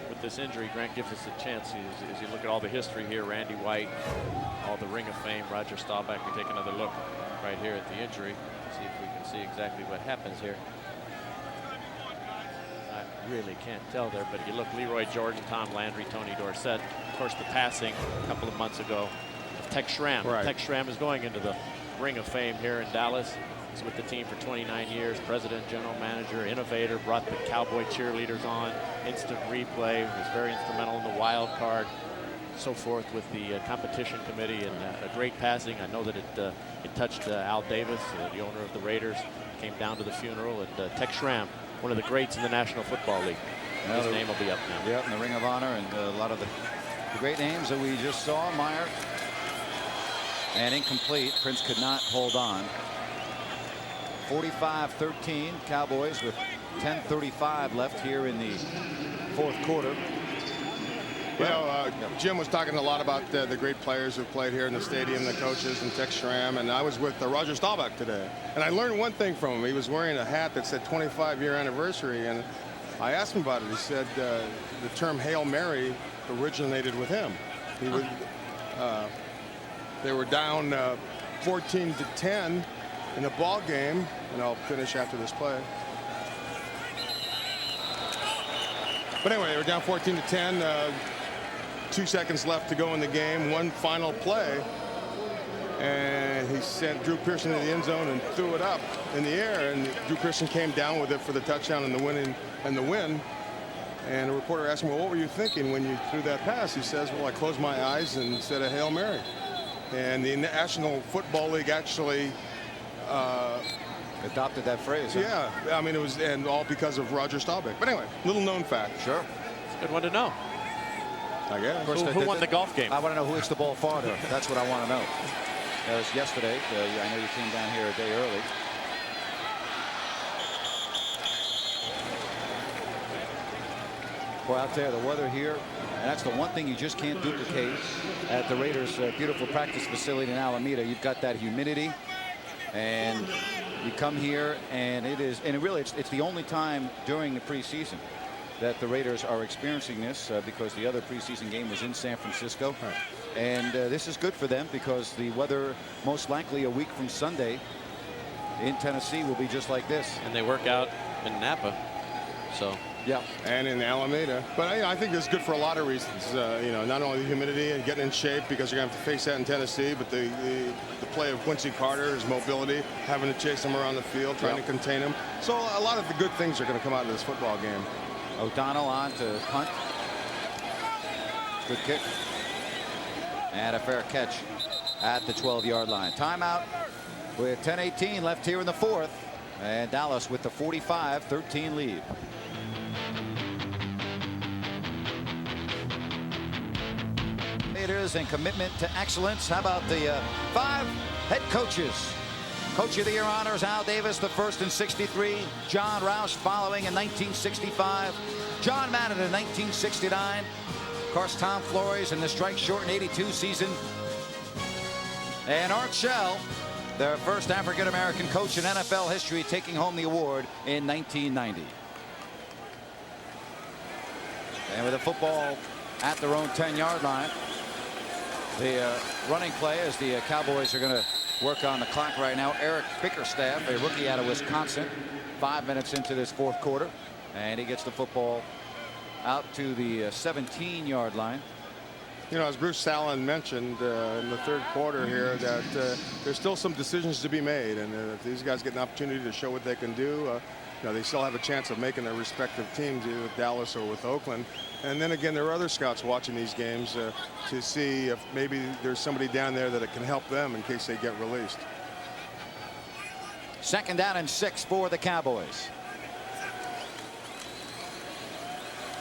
With this injury, Grant gives us a chance. As you look at all the history here, Randy White, all the Ring of Fame, Roger Staubach. We take another look right here at the injury. See if we can see exactly what happens here. I really can't tell there, but if you look, Leroy Jordan, Tom Landry, Tony Dorsett. Of course, the passing a couple of months ago of Tex Schramm. Right. Tex Schramm is going into the Ring of Fame here in Dallas. He's with the team for 29 years, president, general manager, innovator, brought the Cowboy cheerleaders on, instant replay, was very instrumental in the wild card, so forth with the competition committee, and a great passing. I know that it touched Al Davis, the owner of the Raiders, came down to the funeral, and Tex Schramm, one of the greats in the National Football League. His name will be up now. Yep, in the Ring of Honor, and a lot of the great names that we just saw. Meyer. And incomplete. Prince could not hold on. 45-13, Cowboys with 10:35 left here in the fourth quarter. You know, Jim was talking a lot about the great players who played here in the stadium, the coaches, and Tex Schramm, and I was with Roger Staubach today. And I learned one thing from him. He was wearing a hat that said 25-year anniversary, and I asked him about it. He said the term Hail Mary originated with him. He would, they were down 14-10 in the ball game, and I'll finish after this play. But anyway, they were down 14-10. 2 seconds left to go in the game. One final play, and he sent Drew Pearson to the end zone and threw it up in the air, and Drew Pearson came down with it for the touchdown and the win. And a reporter asked him, well, what were you thinking when you threw that pass? He says, well, I closed my eyes and said a Hail Mary. And the National Football League actually adopted that phrase. Huh? Yeah, I mean, it was, and all because of Roger Staubach. But anyway, little known fact. Sure. It's a good one to know. I guess. Who won the golf game? I want to know who hits the ball farther. That's what I want to know. That was yesterday. I know you came down here a day early. Well, out there, the weather here, and that's the one thing you just can't duplicate at the Raiders' beautiful practice facility in Alameda. You've got that humidity. And you come here, and it's the only time during the preseason that the Raiders are experiencing this because the other preseason game was in San Francisco. And this is good for them because the weather, most likely a week from Sunday in Tennessee, will be just like this. And they work out in Napa. So. Yeah. And in Alameda. But I think it's good for a lot of reasons. Not only the humidity and getting in shape because you're going to have to face that in Tennessee, but the play of Quincy Carter, his mobility, having to chase him around the field, trying to contain him. So a lot of the good things are going to come out of this football game. O'Donnell on to punt. Good kick. And a fair catch at the 12-yard line. Timeout with 10:18 left here in the fourth. And Dallas with the 45-13 lead. And commitment to excellence. How about the 5 head coaches? Coach of the Year honors: Al Davis, the first in '63. John Roush following in 1965. John Madden in 1969. Of course, Tom Flores in the strike-shortened '82 season. And Art Shell, their first African-American coach in NFL history, taking home the award in 1990. And with the football at their own 10-yard line, the running play as the Cowboys are going to work on the clock right now. Eric Bickerstaff, a rookie out of Wisconsin, 5 minutes into this fourth quarter, and he gets the football out to the 17-yard line. As Bruce Salen mentioned in the third quarter here, that there's still some decisions to be made, and if these guys get an opportunity to show what they can do, they still have a chance of making their respective teams, either with Dallas or with Oakland. And then again, there are other scouts watching these games to see if maybe there's somebody down there that can help them in case they get released. 2nd down and 6 for the Cowboys.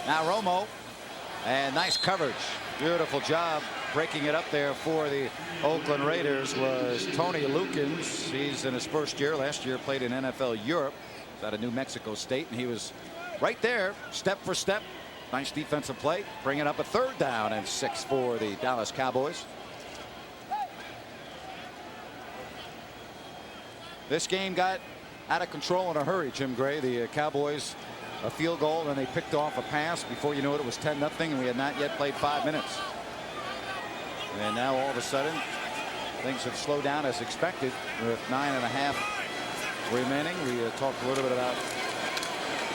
Now Romo, and nice coverage. Beautiful job breaking it up there for the Oakland Raiders was Tony Lukens. He's in his first year. Last year played in NFL Europe. He's out of New Mexico State, and he was right there, step for step. Nice defensive play, bringing up a 3rd down and 6 for the Dallas Cowboys. This game got out of control in a hurry, Jim Gray. The Cowboys, a field goal, and they picked off a pass. Before you know it, it was 10-0, and we had not yet played 5 minutes. And now all of a sudden, things have slowed down as expected with 9.5 remaining. We talked a little bit about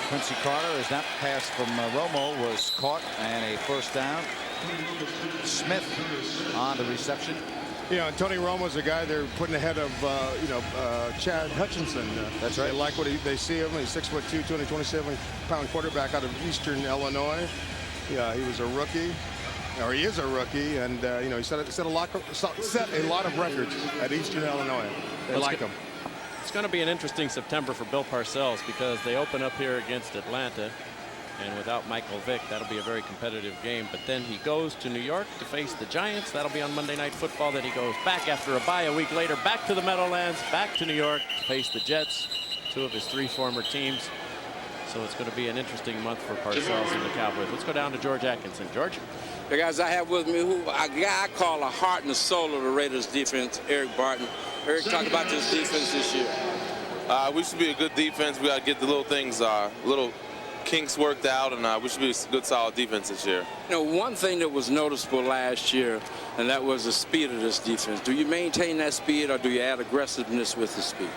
Quincy Carter as that pass from Romo was caught, and a 1st down. Smith on the reception. Tony Romo's a guy they're putting ahead of Chad Hutchinson. That's right. They like what they see of him. He's 6'2", 227-pound quarterback out of Eastern Illinois. Yeah, he was a rookie, or he is a rookie, and he set a lot of records at Eastern Illinois. They like him. It's going to be an interesting September for Bill Parcells because they open up here against Atlanta, and without Michael Vick, that'll be a very competitive game. But then he goes to New York to face the Giants. That'll be on Monday Night Football. Then he goes back after a bye a week later, back to the Meadowlands, back to New York to face the Jets, 2 of his 3 former teams. So it's going to be an interesting month for Parcells and the Cowboys. Let's go down to George Atkinson. George? The guys I have with me, a guy I call a heart and the soul of the Raiders defense, Eric Barton. Eric, talk about this defense this year. We should be a good defense. We got to get the little things, little kinks worked out, and we should be a good, solid defense this year. One thing that was noticeable last year, and that was the speed of this defense. Do you maintain that speed, or do you add aggressiveness with the speed?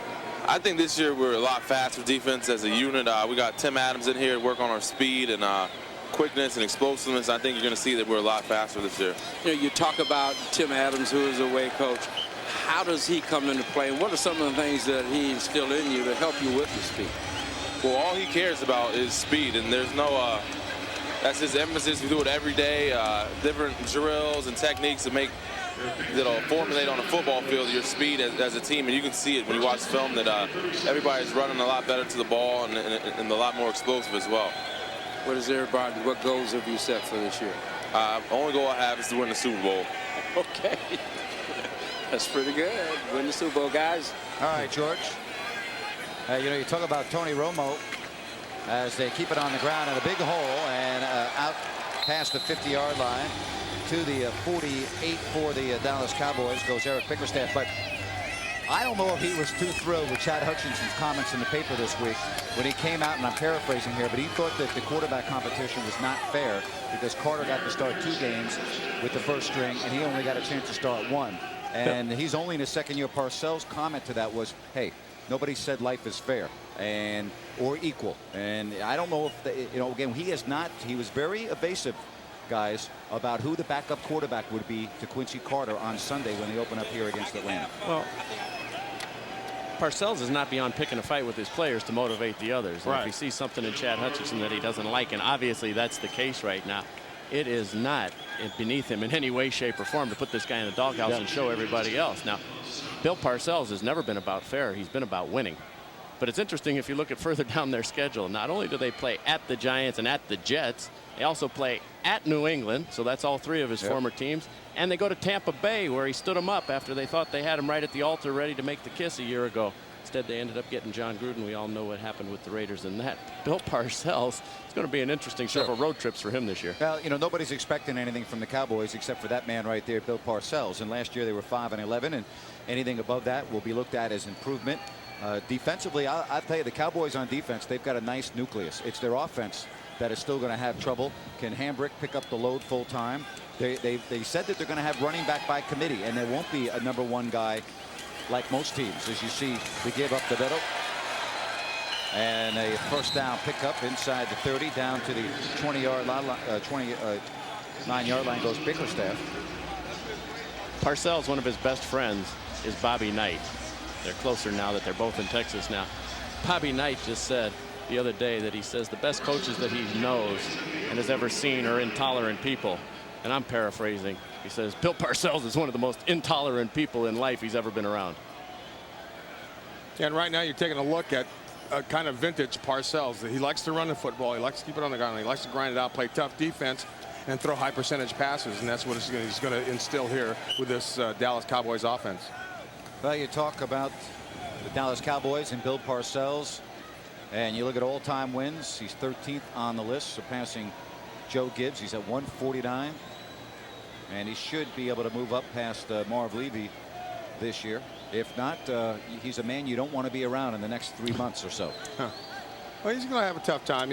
I think this year we're a lot faster defense as a unit. We got Tim Adams in here to work on our speed and quickness and explosiveness. I think you're going to see that we're a lot faster this year. You talk about Tim Adams, who is a away coach. How does he come into play? What are some of the things that he instilled in you to help you with the speed? Well, all he cares about is speed, and there's no, that's his emphasis. We do it every day, different drills and techniques that'll formulate on a football field your speed as a team, and you can see it when you watch film that everybody's running a lot better to the ball and a lot more explosive as well. What is everybody? What goals have you set for this year? Only goal I have is to win the Super Bowl. Okay. That's pretty good. Win the Super Bowl, guys. All right, George. You talk about Tony Romo as they keep it on the ground in a big hole and out past the 50-yard line to the 48 for the Dallas Cowboys goes Eric Bickerstaff. But I don't know if he was too thrilled with Chad Hutchinson's comments in the paper this week when he came out, and I'm paraphrasing here, but he thought that the quarterback competition was not fair because Carter got to start 2 games with the first string, and he only got a chance to start 1. And he's only in his second year. Parcells' comment to that was, hey, nobody said life is fair or equal. And I don't know if, again, he was very evasive, guys, about who the backup quarterback would be to Quincy Carter on Sunday when they open up here against Atlanta. Well, Parcells is not beyond picking a fight with his players to motivate the others. And if he sees something in Chad Hutchinson that he doesn't like, and obviously that's the case right now, it is not beneath him in any way, shape, or form to put this guy in the doghouse and show everybody else. Now, Bill Parcells has never been about fair. He's been about winning. But it's interesting if you look at further down their schedule. Not only do they play at the Giants and at the Jets, they also play at New England, so that's all 3 of his former teams. And they go to Tampa Bay, where he stood them up after they thought they had him right at the altar ready to make the kiss a year ago. Instead, they ended up getting John Gruden. We all know what happened with the Raiders in that. Bill Parcells, it's going to be an interesting several road trips for him this year. Well, nobody's expecting anything from the Cowboys except for that man right there, Bill Parcells. And last year they were 5-11, and anything above that will be looked at as improvement. Defensively, I'll tell you, the Cowboys on defense, they've got a nice nucleus. It's their offense that is still going to have trouble. Can Hambrick pick up the load full time? They said that they're going to have running back by committee, and there won't be a #1 guy like most teams. As you see, they give up the middle. And a first down pickup inside the 30 down to the 20-yard line, 29-yard line goes Bickerstaff. Parcells, one of his best friends, is Bobby Knight. They're closer now that they're both in Texas now. Bobby Knight just said the other day that he says the best coaches that he knows and has ever seen are intolerant people. And I'm paraphrasing. He says Bill Parcells is one of the most intolerant people in life he's ever been around. And right now you're taking a look at kind of vintage Parcells. He likes to run the football. He likes to keep it on the ground. He likes to grind it out, play tough defense, and throw high percentage passes. And that's what he's going to instill here with this Dallas Cowboys offense. Well, you talk about the Dallas Cowboys and Bill Parcells, and you look at all-time wins. He's 13th on the list, surpassing Joe Gibbs. He's at 149, and he should be able to move up past Marv Levy this year. If not, he's a man you don't want to be around in the next 3 months or so. Well, he's going to have a tough time.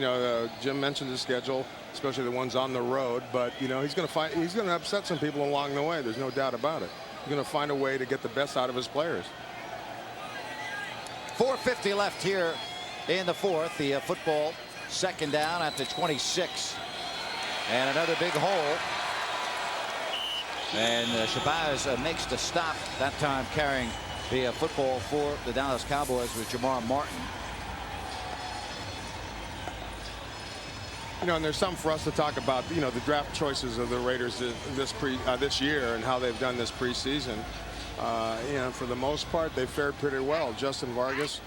Jim mentioned the schedule, especially the ones on the road. But he's going to upset some people along the way. There's no doubt about it. He's going to find a way to get the best out of his players. 4:50 left here in the 4th. The football second down at the 26, and another big hole. And Shabazz makes the stop that time, carrying the football for the Dallas Cowboys with Jamar Martin. And there's something for us to talk about, the draft choices of the Raiders this year and how they've done this preseason. For the most part, they fared pretty well. Justin Vargas,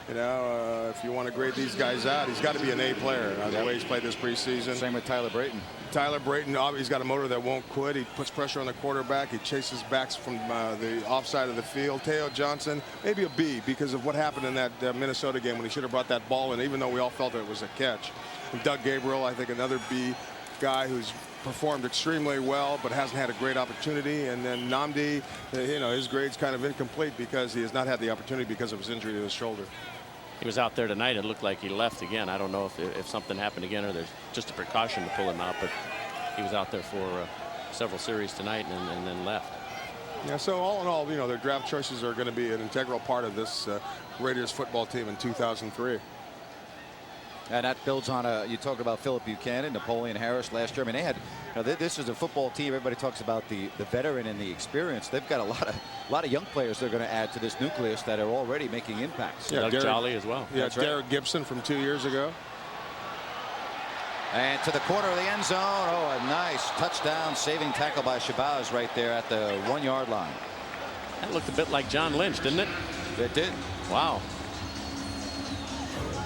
if you want to grade these guys out, he's got to be an A player the way he's played this preseason. Same with Tyler Brayton. Tyler Brayton, he's got a motor that won't quit. He puts pressure on the quarterback. He chases backs from the offside of the field. Teo Johnson, maybe a B because of what happened in that Minnesota game when he should have brought that ball in, even though we all felt it was a catch. And Doug Gabriel, I think another B guy who's performed extremely well but hasn't had a great opportunity. And then Nnamdi, his grade's kind of incomplete because he has not had the opportunity because of his injury to his shoulder. He was out there tonight. It looked like he left again. I don't know if something happened again or there's just a precaution to pull him out, but he was out there for several series tonight and then left. Yeah, so all in all, their draft choices are going to be an integral part of this Raiders football team in 2003. And that builds on you talk about Philip Buchanan, Napoleon Harris last year. I mean, they had, this is a football team. Everybody talks about the veteran and the experience. They've got a lot of young players they're going to add to this nucleus that are already making impacts. Yeah, Doug Jolly as well. Yeah, Derek Gibson from 2 years ago. And to the corner of the end zone. Oh, a nice touchdown saving tackle by Shabazz right there at the 1 yard line. That looked a bit like John Lynch, didn't it? It did. Wow.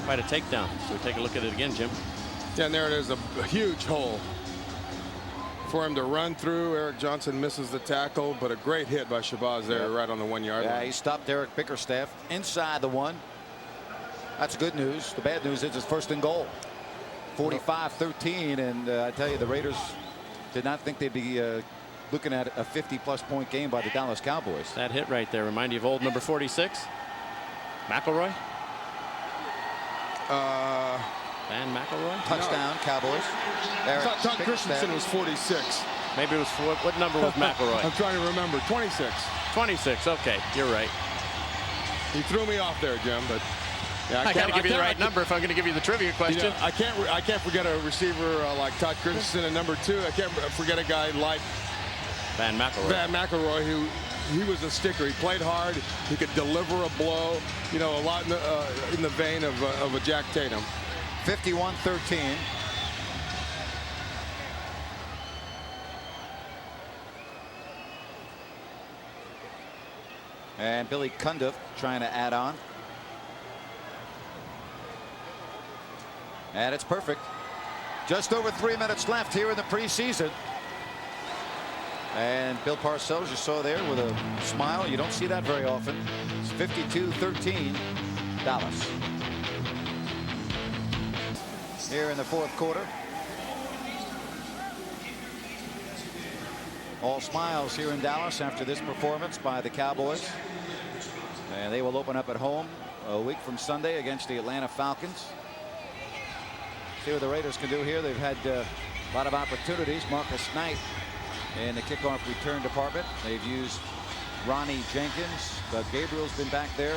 Quite a takedown. So we take a look at it again, Jim. Yeah, and there it is, a huge hole for him to run through. Eric Johnson misses the tackle, but a great hit by Shabazz there right on the 1 yard line. Yeah, he stopped Derek Bickerstaff inside the 1. That's good news. The bad news is it's first and goal. 45-13, and I tell you, the Raiders did not think they'd be looking at a 50-plus point game by the Dallas Cowboys. That hit right there remind you of old number 46, McElroy. Van McElroy. Touchdown, Cowboys. Todd Christensen was 46. Maybe it was what number was McElroy? I'm trying to remember. 26. 26. Okay, you're right. He threw me off there, Jim, but. Yeah, I got to give you the right number if I'm going to give you the trivia question. I can't forget a receiver like Todd Christensen and number 2. I can't forget a guy like Van McElroy. Van McElroy, who he was a sticker. He played hard. He could deliver a blow. You know, a lot in the vein of a Jack Tatum. 51-13. And Billy Cundiff trying to add on. And it's perfect. Just over 3 minutes left here in the preseason. And Bill Parcells, you saw there with a smile. You don't see that very often. It's 52-13, Dallas. Here in the fourth quarter. All smiles here in Dallas after this performance by the Cowboys. And they will open up at home a week from Sunday against the Atlanta Falcons. See what the Raiders can do here. They've had a lot of opportunities. Marcus Knight in the kickoff return department. They've used Ronnie Jenkins. Doug Gabriel's been back there.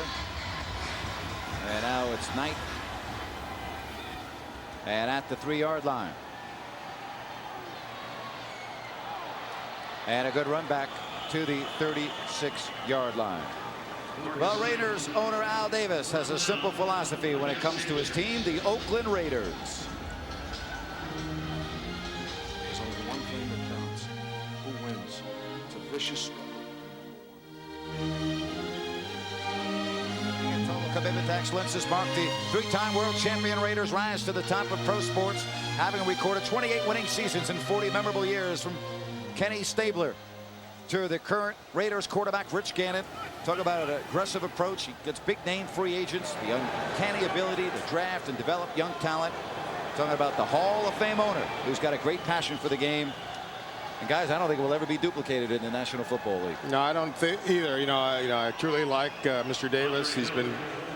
And now it's Knight. And at the 3-yard line. And a good run back to the 36-yard line. Well, Raiders owner Al Davis has a simple philosophy when it comes to his team, the Oakland Raiders. There's only one thing that counts. Who wins? It's a vicious struggle. Total commitment to excellence has marked the 3-time world champion Raiders rise to the top of pro sports, having recorded 28 winning seasons and 40 memorable years from Kenny Stabler to the current Raiders quarterback Rich Gannon. Talk about an aggressive approach. He gets big name free agents, the uncanny ability to draft and develop young talent. Talking about the Hall of Fame owner who's got a great passion for the game. And guys, I don't think it will ever be duplicated in the National Football League. No, I don't think either. I truly like Mr. Davis. He's been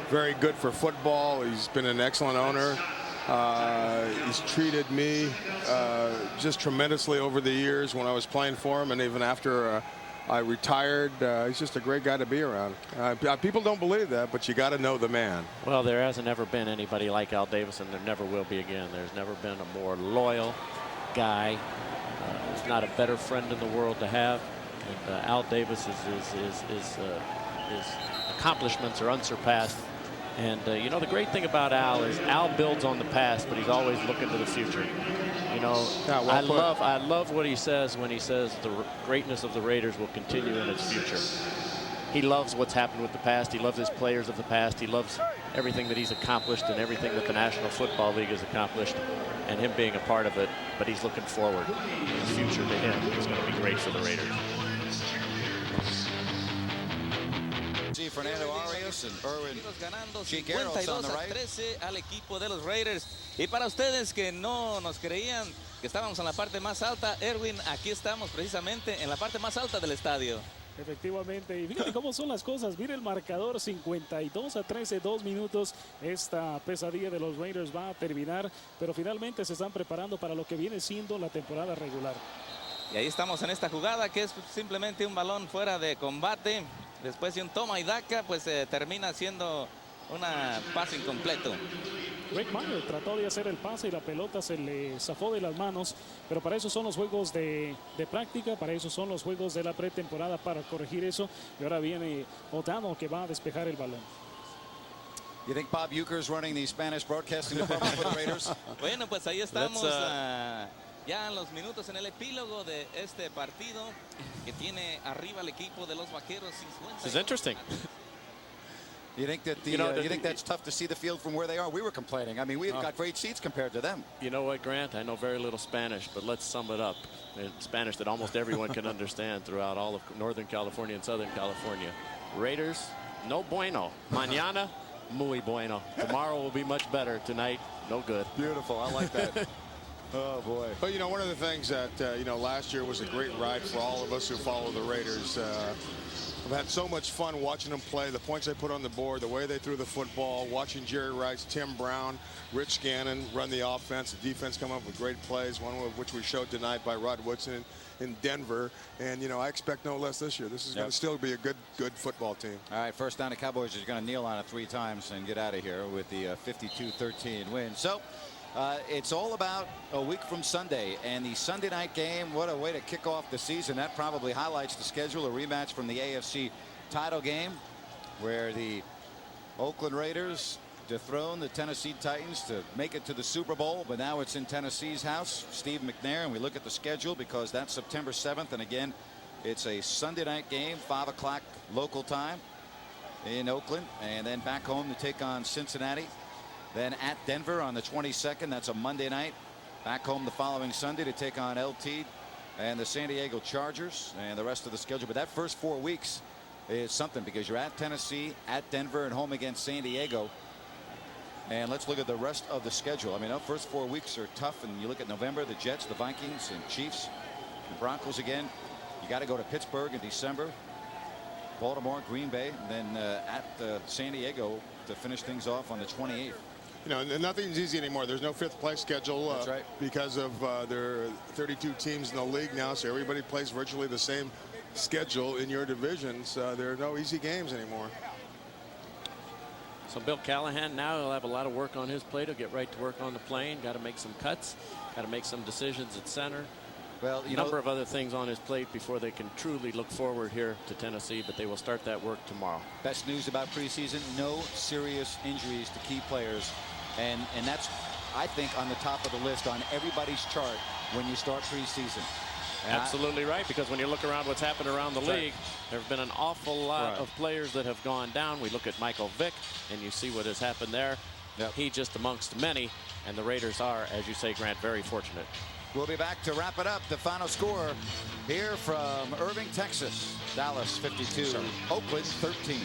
very good for football. He's been an excellent owner. He's treated me just tremendously over the years when I was playing for him, and even after I retired. He's just a great guy to be around. People don't believe that, but you got to know the man. Well, there hasn't ever been anybody like Al Davis, and there never will be again. There's never been a more loyal guy. There's not a better friend in the world to have. And Al Davis his accomplishments are unsurpassed. And you know, the great thing about Al is Al builds on the past, but he's always looking to the future. You know, I love what he says when he says the greatness of the Raiders will continue in its future. He loves what's happened with the past. He loves his players of the past. He loves everything that he's accomplished and everything that the National Football League has accomplished, and him being a part of it. But he's looking forward. The future to him is going to be great for the Raiders. Fernando Arias and Erwin Chiqueros on the right. 52-13 al equipo de los Raiders. Y para ustedes que no nos creían que estábamos en la parte más alta, Erwin, aquí estamos precisamente en la parte más alta del estadio. Efectivamente, y fíjate cómo son las cosas. Mira el marcador, 52-13, 2 minutos. Esta pesadilla de los Raiders va a terminar, pero finalmente se están preparando para lo que viene siendo la temporada regular. Y ahí estamos en esta jugada que es simplemente un balón fuera de combate. Después de un toma y daca, pues termina siendo una pase incompleto. Rick Meyer trató de hacer el pase y la pelota se le zafó de las manos, pero para eso son los juegos de práctica, para eso son los juegos de la pretemporada, para corregir eso. Y ahora viene Otano, que va a despejar el balón. You think Bob Uecker is running the Spanish broadcasting department for the Raiders? Bueno, pues ahí estamos ya en los minutos en el epílogo de este partido que tiene arriba el equipo de los Vaqueros. This is interesting. You think that you think that's tough to see the field from where they are? We were complaining. I mean, we've got great seats compared to them. You know what, Grant? I know very little Spanish, but let's sum it up in Spanish that almost everyone can understand throughout all of Northern California and Southern California. Raiders, no bueno. Mañana, muy bueno. Tomorrow will be much better. Tonight, no good. Beautiful. I like that. Oh, boy. But, you know, one of the things that, you know, last year was a great ride for all of us who follow the Raiders. I've had so much fun watching them play, the points they put on the board, the way they threw the football, watching Jerry Rice, Tim Brown, Rich Gannon run the offense, the defense come up with great plays, one of which we showed tonight by Rod Woodson in Denver. And, you know, I expect no less this year. This is going to still be a good football team. All right, first down, the Cowboys is going to kneel on it 3 times and get out of here with the 52-13 win. So it's all about a week from Sunday, and the Sunday night game, what a way to kick off the season. That probably highlights the schedule, a rematch from the AFC title game where the Oakland Raiders dethrone the Tennessee Titans to make it to the Super Bowl, but now it's in Tennessee's house, Steve McNair, and we look at the schedule because that's September 7th, and again, it's a Sunday night game, 5 o'clock local time in Oakland, and then back home to take on Cincinnati. Then at Denver on the 22nd, that's a Monday night. Back home the following Sunday to take on LT and the San Diego Chargers and the rest of the schedule. But that first 4 weeks is something because you're at Tennessee, at Denver, and home against San Diego. And let's look at the rest of the schedule. I mean, the first 4 weeks are tough, and you look at November, the Jets, the Vikings, and Chiefs, the Broncos again. You got to go to Pittsburgh in December, Baltimore, Green Bay, and then at San Diego to finish things off on the 28th. You know, nothing's easy anymore. There's no 5th place schedule because of there are 32 teams in the league now, so everybody plays virtually the same schedule in your divisions. There are no easy games anymore. So Bill Callahan now will have a lot of work on his plate. He'll get right to work on the plane. Got to make some cuts. Got to make some decisions at center. Well, a number of other things on his plate before they can truly look forward here to Tennessee, but they will start that work tomorrow. Best news about preseason, no serious injuries to key players. And that's, I think, on the top of the list on everybody's chart when you start preseason. Absolutely right, because when you look around what's happened around the league, there have been an awful lot of players that have gone down. We look at Michael Vick, and you see what has happened there. He just amongst many, and the Raiders are, as you say, Grant, very fortunate. We'll be back to wrap it up. The final score here from Irving, Texas. Dallas 52, Oakland 13.